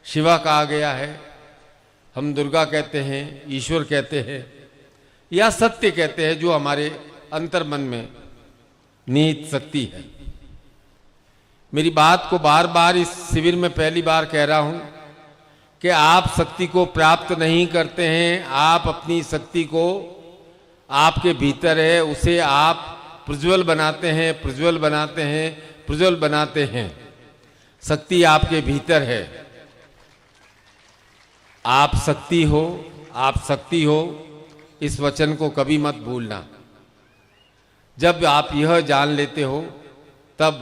शिवा कहा गया है, हम दुर्गा कहते हैं, ईश्वर कहते हैं, या सत्य कहते हैं, जो हमारे अंतर्मन में निहित शक्ति है। मेरी बात को बार बार इस शिविर में पहली बार कह रहा हूं कि आप शक्ति को प्राप्त नहीं करते हैं, आप अपनी शक्ति को आपके भीतर है, उसे आप प्रज्वल बनाते हैं, प्रज्वल बनाते हैं, प्रज्वल बनाते हैं। शक्ति आपके भीतर है। आप शक्ति हो, आप शक्ति हो, इस वचन को कभी मत भूलना। जब आप यह जान लेते हो तब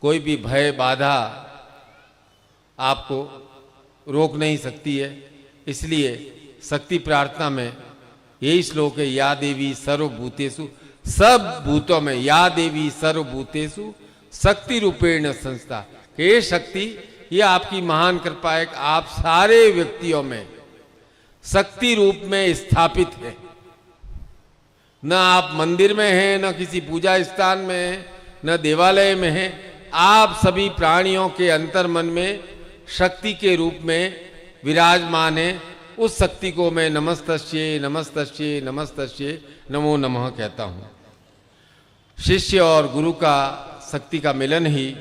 कोई भी भय बाधा आपको रोक नहीं सकती है। इसलिए शक्ति प्रार्थना में यही श्लोक है, या देवी सर्वभूतेषु, सब भूतों में, या देवी सर्वभूतेषु शक्ति रूपेण संस्था। ये शक्ति, ये आपकी महान कृपा है कि आप सारे व्यक्तियों में शक्ति रूप में स्थापित है। न आप मंदिर में हैं, न किसी पूजा स्थान में हैं, न देवालय में हैं, आप सभी प्राणियों के अंतर्मन में शक्ति के रूप में विराजमान है। उस शक्ति को मैं नमस्तस्ये नमस्तस्ये नमस्तस्ये नमो नमः कहता हूँ। शिष्य और गुरु का शक्ति का मिलन ही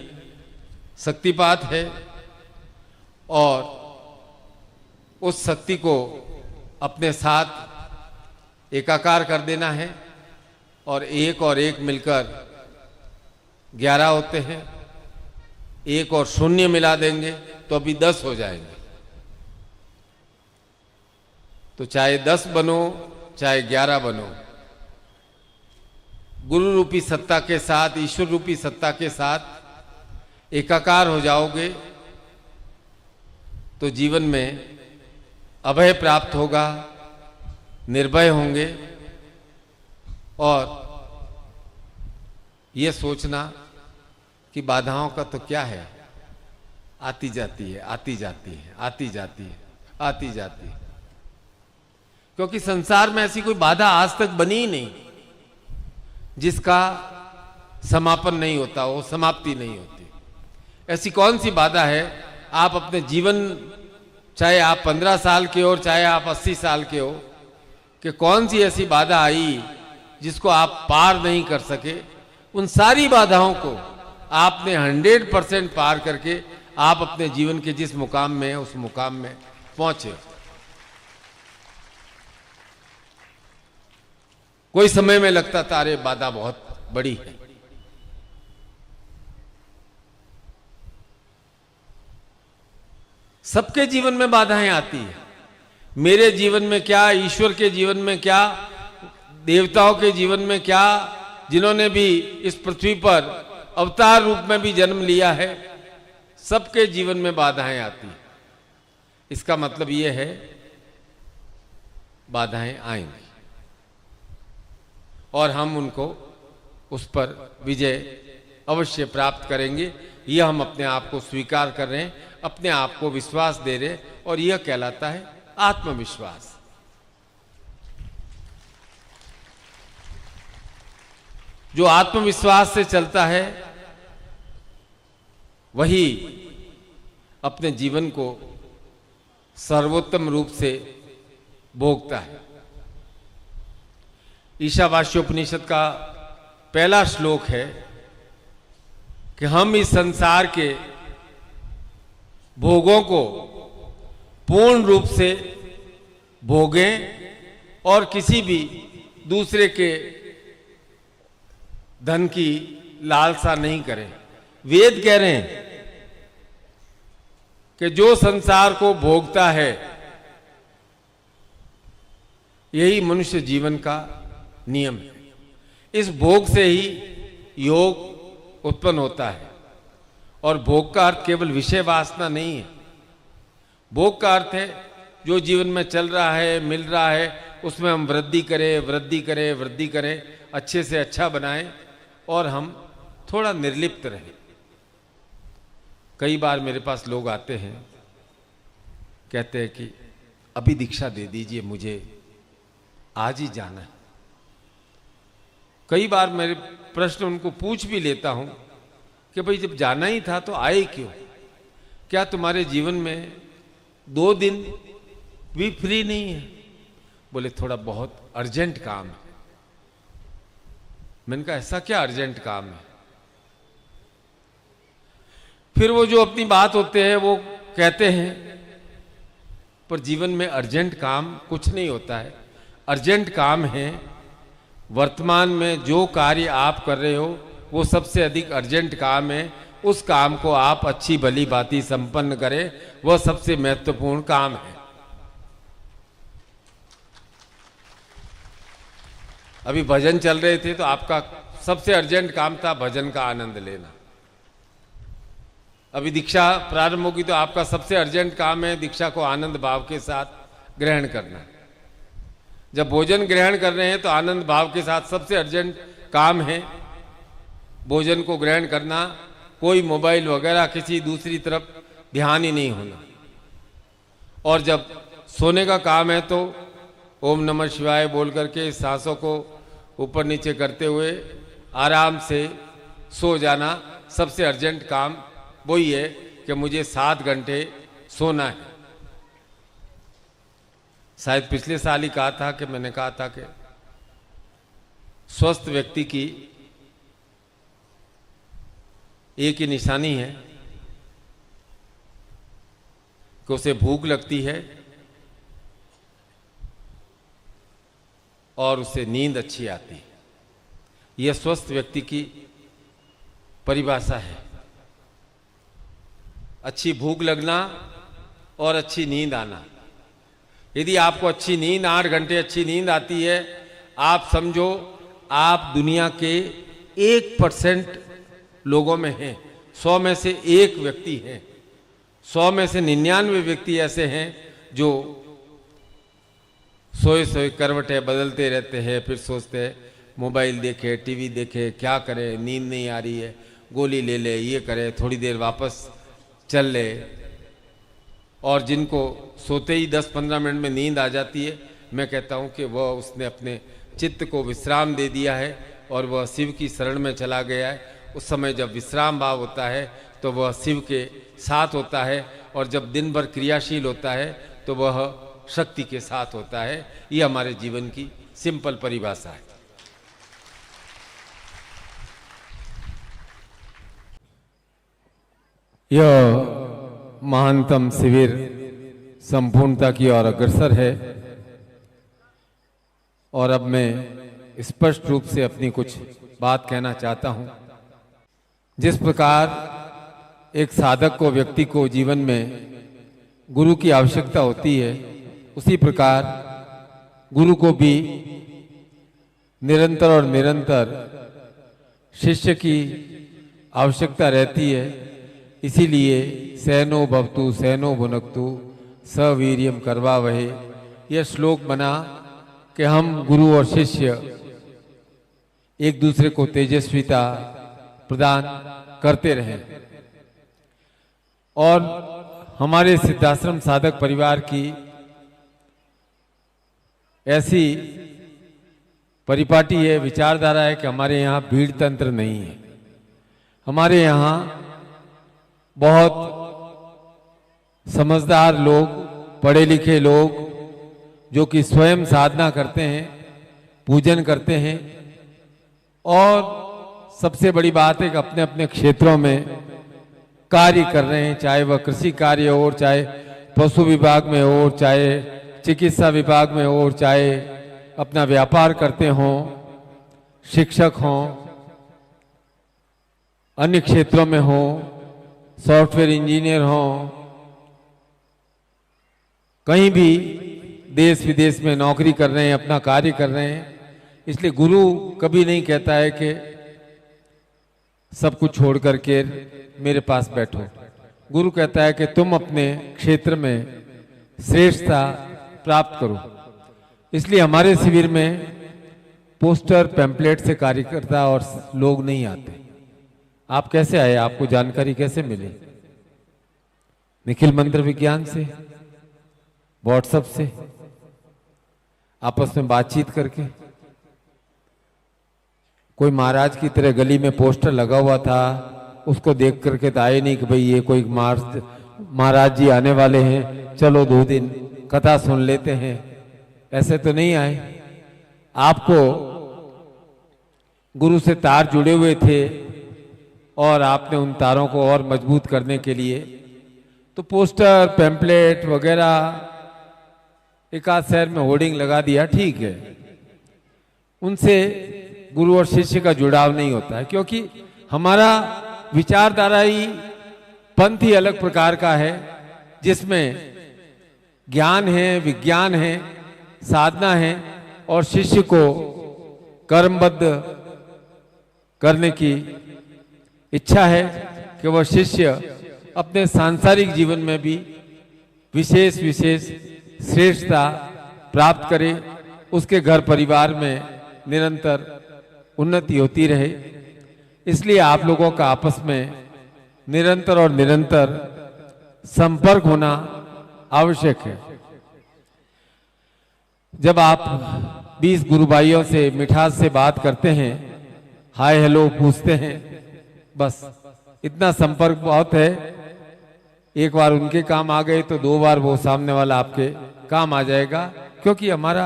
शक्तिपात है, और उस शक्ति को अपने साथ एकाकार कर देना है, और एक मिलकर 11 होते हैं। 1 और 0 मिला देंगे तो अभी 10 हो जाएंगे। तो चाहे 10 बनो, चाहे 11 बनो, गुरु रूपी सत्ता के साथ, ईश्वर रूपी सत्ता के साथ एकाकार हो जाओगे तो जीवन में अभय प्राप्त होगा, निर्भय होंगे। और ये सोचना कि बाधाओं का तो क्या है, आती जाती है, आती जाती है, आती जाती है, आती जाती है। क्योंकि संसार में ऐसी कोई बाधा आज तक बनी ही नहीं जिसका समापन नहीं होता हो, समाप्ति नहीं होती। ऐसी कौन सी बाधा है? आप अपने जीवन, चाहे आप 15 साल के हो, चाहे आप 80 साल के हो, कि कौन सी ऐसी बाधा आई जिसको आप पार नहीं कर सके? उन सारी बाधाओं को आपने 100% पार करके आप अपने जीवन के जिस मुकाम में है, उस मुकाम में पहुंचे। कोई समय में लगता था अरे बाधा बहुत बड़ी है, सबके जीवन में बाधाएं आती है। मेरे जीवन में क्या, ईश्वर के जीवन में क्या, देवताओं के जीवन में क्या, जिन्होंने भी इस पृथ्वी पर अवतार रूप में भी जन्म लिया है, सबके जीवन में बाधाएं आती हैं। इसका मतलब यह है बाधाएं आएंगी और हम उनको, उस पर विजय अवश्य प्राप्त करेंगे। यह हम अपने आप को स्वीकार कर रहे हैं, अपने आप को विश्वास दे रहे हैं, और यह कहलाता है आत्मविश्वास। जो आत्मविश्वास से चलता है वही अपने जीवन को सर्वोत्तम रूप से भोगता है। ईशावास्योपनिषद का पहला श्लोक है कि हम इस संसार के भोगों को पूर्ण रूप से भोगें और किसी भी दूसरे के धन की लालसा नहीं करें। वेद कह रहे हैं कि जो संसार को भोगता है, यही मनुष्य जीवन का नियम है। इस भोग से ही योग उत्पन्न होता है। और भोग का अर्थ केवल विषय वासना नहीं है। भोग का अर्थ है जो जीवन में चल रहा है, मिल रहा है, उसमें हम वृद्धि करें, वृद्धि करें, वृद्धि करें, अच्छे से अच्छा बनाएं और हम थोड़ा निर्लिप्त रहें। कई बार मेरे पास लोग आते हैं, कहते हैं कि अभी दीक्षा दे दीजिए, मुझे आज ही जाना है। कई बार मेरे प्रश्न उनको पूछ भी लेता हूं कि भाई जब जाना ही था तो आए क्यों? क्या तुम्हारे जीवन में 2 दिन भी फ्री नहीं है? बोले थोड़ा बहुत अर्जेंट काम है। मैंने कहा ऐसा क्या अर्जेंट काम है? फिर वो जो अपनी बात होते हैं वो कहते हैं, पर जीवन में अर्जेंट काम कुछ नहीं होता है। अर्जेंट काम है वर्तमान में जो कार्य आप कर रहे हो वो सबसे अधिक अर्जेंट काम है। उस काम को आप अच्छी भली भांति संपन्न करें, वह सबसे महत्वपूर्ण काम है। अभी भजन चल रहे थे तो आपका सबसे अर्जेंट काम था भजन का आनंद लेना। अभी दीक्षा प्रारंभ होगी तो आपका सबसे अर्जेंट काम है दीक्षा को आनंद भाव के साथ ग्रहण करना। जब भोजन ग्रहण कर रहे हैं तो आनंद भाव के साथ सबसे अर्जेंट काम है भोजन को ग्रहण करना। कोई मोबाइल वगैरह किसी दूसरी तरफ ध्यान ही नहीं होना। और जब सोने का काम है तो ओम नमः शिवाय बोल करके सांसों को ऊपर नीचे करते हुए आराम से सो जाना। सबसे अर्जेंट काम वही है कि मुझे 7 घंटे सोना है। शायद पिछले साल ही कहा था कि मैंने कहा था कि स्वस्थ व्यक्ति की एक ही निशानी है कि उसे भूख लगती है और उसे नींद अच्छी आती है। यह स्वस्थ व्यक्ति की परिभाषा है। अच्छी भूख लगना और अच्छी नींद आना। यदि आपको अच्छी नींद 8 घंटे अच्छी नींद आती है, आप समझो आप दुनिया के 1% लोगों में हैं। 100 में से 1 व्यक्ति हैं। 100 में से 99 व्यक्ति ऐसे हैं जो सोए सोए करवटें बदलते रहते हैं, फिर सोचते हैं मोबाइल देखे, टीवी देखे, क्या करें, नींद नहीं आ रही है, गोली ले ले, ये करे, थोड़ी देर वापस चल ले। और जिनको सोते ही 10-15 मिनट में नींद आ जाती है, मैं कहता हूँ कि वह उसने अपने चित्त को विश्राम दे दिया है और वह शिव की शरण में चला गया है। उस समय जब विश्राम भाव होता है तो वह शिव के साथ होता है, और जब दिन भर क्रियाशील होता है तो वह शक्ति के साथ होता है। ये हमारे जीवन की सिंपल परिभाषा है। यह महानतम शिविर संपूर्णता की ओर अग्रसर है और अब मैं स्पष्ट रूप से अपनी कुछ बात कहना चाहता हूं। जिस प्रकार एक साधक को, व्यक्ति को जीवन में गुरु की आवश्यकता होती है, उसी प्रकार गुरु को भी निरंतर और निरंतर शिष्य की आवश्यकता रहती है। इसीलिए सहनो भवतु सहनो भुनक्तु सवीर्यम करवावहे, यह श्लोक बना कि हम गुरु और शिष्य एक दूसरे को तेजस्विता प्रदान करते रहें। और हमारे सिद्धाश्रम साधक परिवार की ऐसी परिपाटी है, विचारधारा है कि हमारे यहाँ भीड़ तंत्र नहीं है। हमारे यहाँ बहुत समझदार लोग, पढ़े लिखे लोग, जो कि स्वयं साधना करते हैं, पूजन करते हैं, और सबसे बड़ी बात है कि अपने अपने क्षेत्रों में कार्य कर रहे हैं, चाहे वह कृषि कार्य हो, चाहे पशु विभाग में हो, चाहे चिकित्सा विभाग में हो, चाहे अपना व्यापार करते हों, शिक्षक हों, अन्य क्षेत्रों में हों, सॉफ्टवेयर इंजीनियर हों, कहीं भी देश विदेश में नौकरी कर रहे हैं, अपना कार्य कर रहे हैं। इसलिए गुरु कभी नहीं कहता है कि सब कुछ छोड़ करके मेरे पास बैठो। गुरु कहता है कि तुम अपने क्षेत्र में श्रेष्ठता प्राप्त करो। इसलिए हमारे शिविर में पोस्टर पैम्पलेट से कार्यकर्ता और लोग नहीं आते। आप कैसे आए? आपको जानकारी कैसे मिली? निखिल मंत्र विज्ञान से, व्हाट्सएप से, आपस में बातचीत करके। कोई महाराज की तरह गली में पोस्टर लगा हुआ था, उसको देख करके तो आए नहीं कि भाई ये कोई महाराज जी आने वाले हैं, चलो 2 दिन कथा सुन लेते हैं। ऐसे तो नहीं आए। आपको गुरु से तार जुड़े हुए थे और आपने उन तारों को और मजबूत करने के लिए तो पोस्टर पैम्पलेट वगैरह एक आध शहर में होर्डिंग लगा दिया, ठीक है। उनसे गुरु और शिष्य का जुड़ाव नहीं होता है, क्योंकि हमारा विचारधारा ही पंथ ही अलग प्रकार का है, जिसमें ज्ञान है, विज्ञान है, साधना है और शिष्य को कर्मबद्ध करने की इच्छा है कि वह शिष्य अपने सांसारिक जीवन में भी विशेष श्रेष्ठता प्राप्त करे, उसके घर परिवार में निरंतर उन्नति होती रहे। इसलिए आप लोगों का आपस में निरंतर संपर्क होना आवश्यक है। जब आप 20 गुरु भाइयों से मिठास से बात करते हैं, हाय हेलो पूछते हैं, बस इतना संपर्क बहुत है। एक बार उनके काम आ गए तो 2 बार वो सामने वाला आपके काम आ जाएगा, क्योंकि हमारा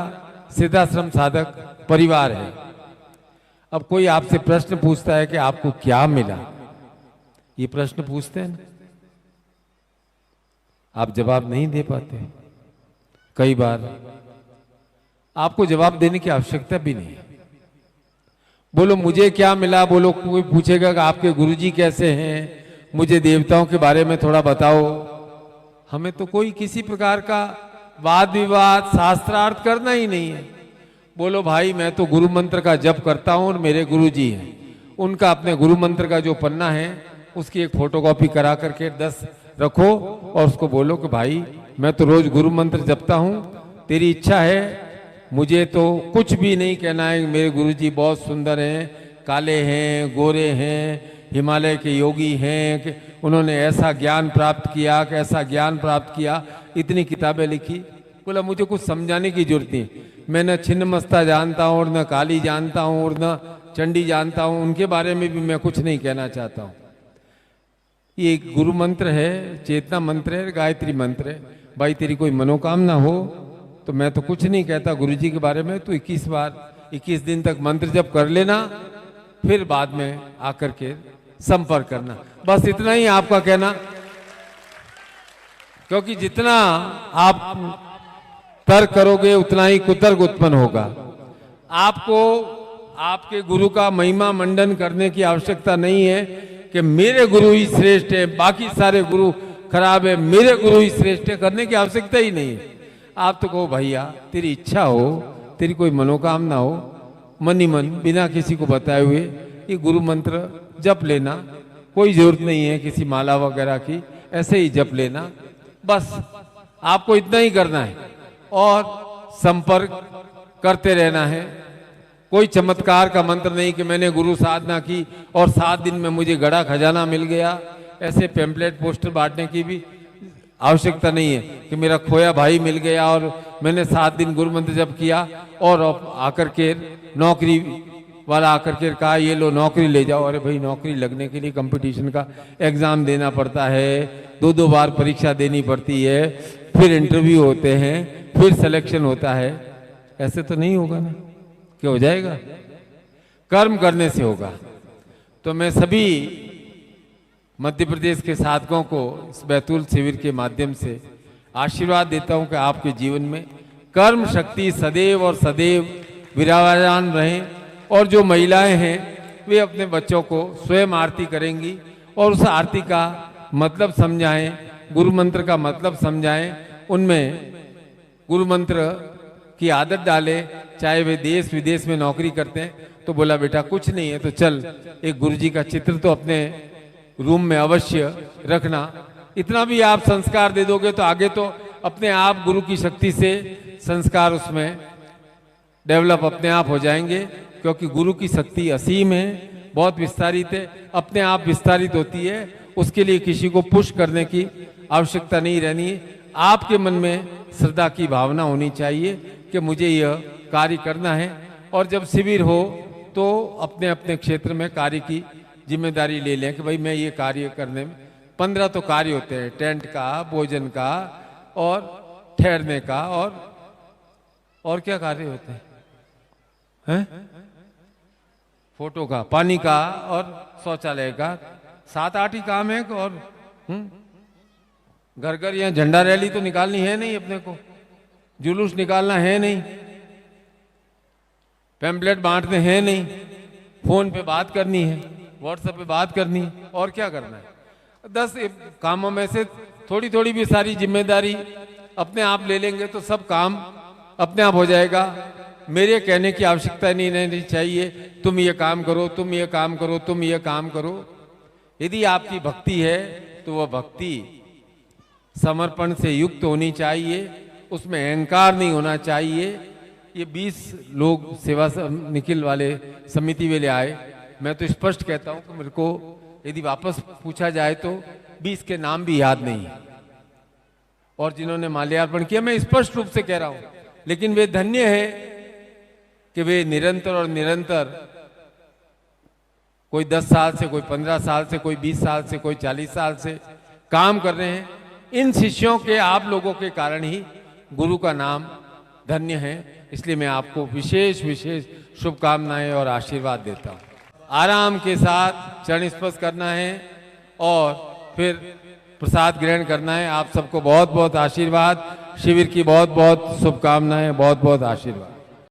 सिद्धाश्रम साधक परिवार है। अब कोई आपसे प्रश्न पूछता है कि आपको क्या मिला, ये प्रश्न पूछते हैं ना, आप जवाब नहीं दे पाते। कई बार आपको जवाब देने की आवश्यकता भी नहीं है। बोलो मुझे क्या मिला, बोलो कोई पूछेगा कि आपके गुरुजी कैसे हैं, मुझे देवताओं के बारे में थोड़ा बताओ। हमें तो कोई किसी प्रकार का वाद विवाद शास्त्रार्थ करना ही नहीं है। बोलो भाई मैं तो गुरु मंत्र का जप करता हूं और मेरे गुरुजी हैं, उनका अपने गुरु मंत्र का जो पन्ना है उसकी एक फोटोकॉपी करा करके 10 रखो और उसको बोलो कि भाई मैं तो रोज गुरु मंत्र जपता हूं, तेरी इच्छा है, मुझे तो कुछ भी नहीं कहना है। मेरे गुरुजी बहुत सुंदर हैं, काले हैं, गोरे हैं, हिमालय के योगी हैं, कि उन्होंने ऐसा ज्ञान प्राप्त किया, कैसा ज्ञान प्राप्त किया, इतनी किताबें लिखी। बोला मुझे कुछ समझाने की जरूरत नहीं, मैं न छिन्नमस्ता जानता हूँ और न काली जानता हूँ और न चंडी जानता हूँ, उनके बारे में भी मैं कुछ नहीं कहना चाहता हूँ। ये एक गुरु मंत्र है, चेतना मंत्र है, गायत्री मंत्र है। भाई तेरी कोई मनोकामना हो तो मैं तो कुछ नहीं कहता गुरुजी के बारे में, तो 21 दिन तक मंत्र जप कर लेना, फिर बाद में आकर के संपर्क करना। बस इतना ही आपका कहना, क्योंकि जितना आप तर्क करोगे उतना ही कुतर्क उत्पन्न होगा। आपको आपके गुरु का महिमा मंडन करने की आवश्यकता नहीं है कि मेरे गुरु ही श्रेष्ठ है, बाकी सारे गुरु खराब है, मेरे गुरु ही श्रेष्ठ है, करने की आवश्यकता ही नहीं है। आप तो कहो भैया तेरी इच्छा हो, तेरी कोई मनोकामना हो, मन ही मन बिना किसी को बताए हुए ये गुरु मंत्र जप लेना, कोई जरूरत नहीं है किसी माला वगैरह की, ऐसे ही जप लेना, बस आपको इतना ही करना है और संपर्क करते रहना है। कोई चमत्कार का मंत्र नहीं कि मैंने गुरु साधना की और 7 दिन में मुझे गड़ा खजाना मिल गया, ऐसे पैम्पलेट पोस्टर बांटने की भी आवश्यकता नहीं है कि मेरा खोया भाई मिल गया और मैंने 7 दिन गुरु मंत्र जप किया और आकर के नौकरी वाला आकर के कहा ये लो नौकरी ले जाओ। अरे भाई नौकरी लगने के लिए कंपटीशन का एग्जाम देना पड़ता है, 2 बार परीक्षा देनी पड़ती है, फिर इंटरव्यू होते हैं, फिर सिलेक्शन होता है। ऐसे तो नहीं होगा ना, क्या हो जाएगा? कर्म करने से होगा। तो मैं सभी मध्य प्रदेश के साधकों को इस बैतूल शिविर के माध्यम से आशीर्वाद देता हूं कि आपके जीवन में कर्म शक्ति सदैव और सदैव विराजमान रहें, और जो महिलाएं हैं वे अपने बच्चों को स्वयं आरती करेंगी और उस आरती का मतलब समझाएं, गुरु मंत्र का मतलब समझाएं, उनमें गुरु मंत्र की आदत डालें। चाहे वे देश विदेश में नौकरी करते हैं तो बोला बेटा कुछ नहीं है, तो चल एक गुरुजी का चित्र तो अपने रूम में अवश्य रखना। इतना भी आप संस्कार दे दोगे तो आगे तो अपने आप गुरु की शक्ति से संस्कार उसमें डेवलप अपने आप हो जाएंगे, क्योंकि गुरु की शक्ति असीम है, बहुत विस्तारित है, अपने आप विस्तारित होती है। उसके लिए किसी को पुश करने की आवश्यकता नहीं रहनी है। आपके मन में श्रद्धा की भावना होनी चाहिए कि मुझे यह कार्य करना है, और जब शिविर हो तो अपने अपने क्षेत्र में कार्य की जिम्मेदारी ले लें कि भाई मैं ये कार्य करने में 15 तो कार्य होते हैं, टेंट का, भोजन का और ठहरने का, और क्या कार्य होते हैं? फोटो का, पानी का और शौचालय का, 7-8 ही काम है। और घर घर यहाँ झंडा रैली तो निकालनी है नहीं, अपने को जुलूस निकालना है नहीं, पैम्पलेट बांटने हैं नहीं, फोन पे बात करनी है, व्हाट्सएप पे बात करनी है, और क्या करना है? 10 कामों में से थोड़ी थोड़ी भी सारी जिम्मेदारी अपने आप ले लेंगे तो सब काम अपने आप हो जाएगा। मेरे कहने की आवश्यकता नहीं रहनी चाहिए, तुम ये काम करो, तुम ये काम करो, तुम ये काम करो। यदि आपकी भक्ति है तो वह भक्ति समर्पण से युक्त होनी चाहिए, उसमें अहंकार नहीं होना चाहिए। ये 20 लोग सेवा निखिल वाले समिति वाले आए, मैं तो स्पष्ट कहता हूं कि मेरे को यदि वापस पूछा जाए तो 20 के नाम भी याद नहीं है, और जिन्होंने माल्यार्पण किया मैं स्पष्ट रूप से कह रहा हूं, लेकिन वे धन्य है कि वे निरंतर और निरंतर, कोई 10 साल से, कोई 15 साल से, कोई 20 साल से, कोई 40 साल से काम कर रहे हैं। इन शिष्यों के, आप लोगों के कारण ही गुरु का नाम धन्य है। इसलिए मैं आपको विशेष विशेष शुभकामनाएं और आशीर्वाद देता हूं। आराम के साथ चरण स्पर्श करना है और फिर प्रसाद ग्रहण करना है। आप सबको बहुत बहुत आशीर्वाद, शिविर की बहुत बहुत शुभकामनाएं, बहुत बहुत आशीर्वाद।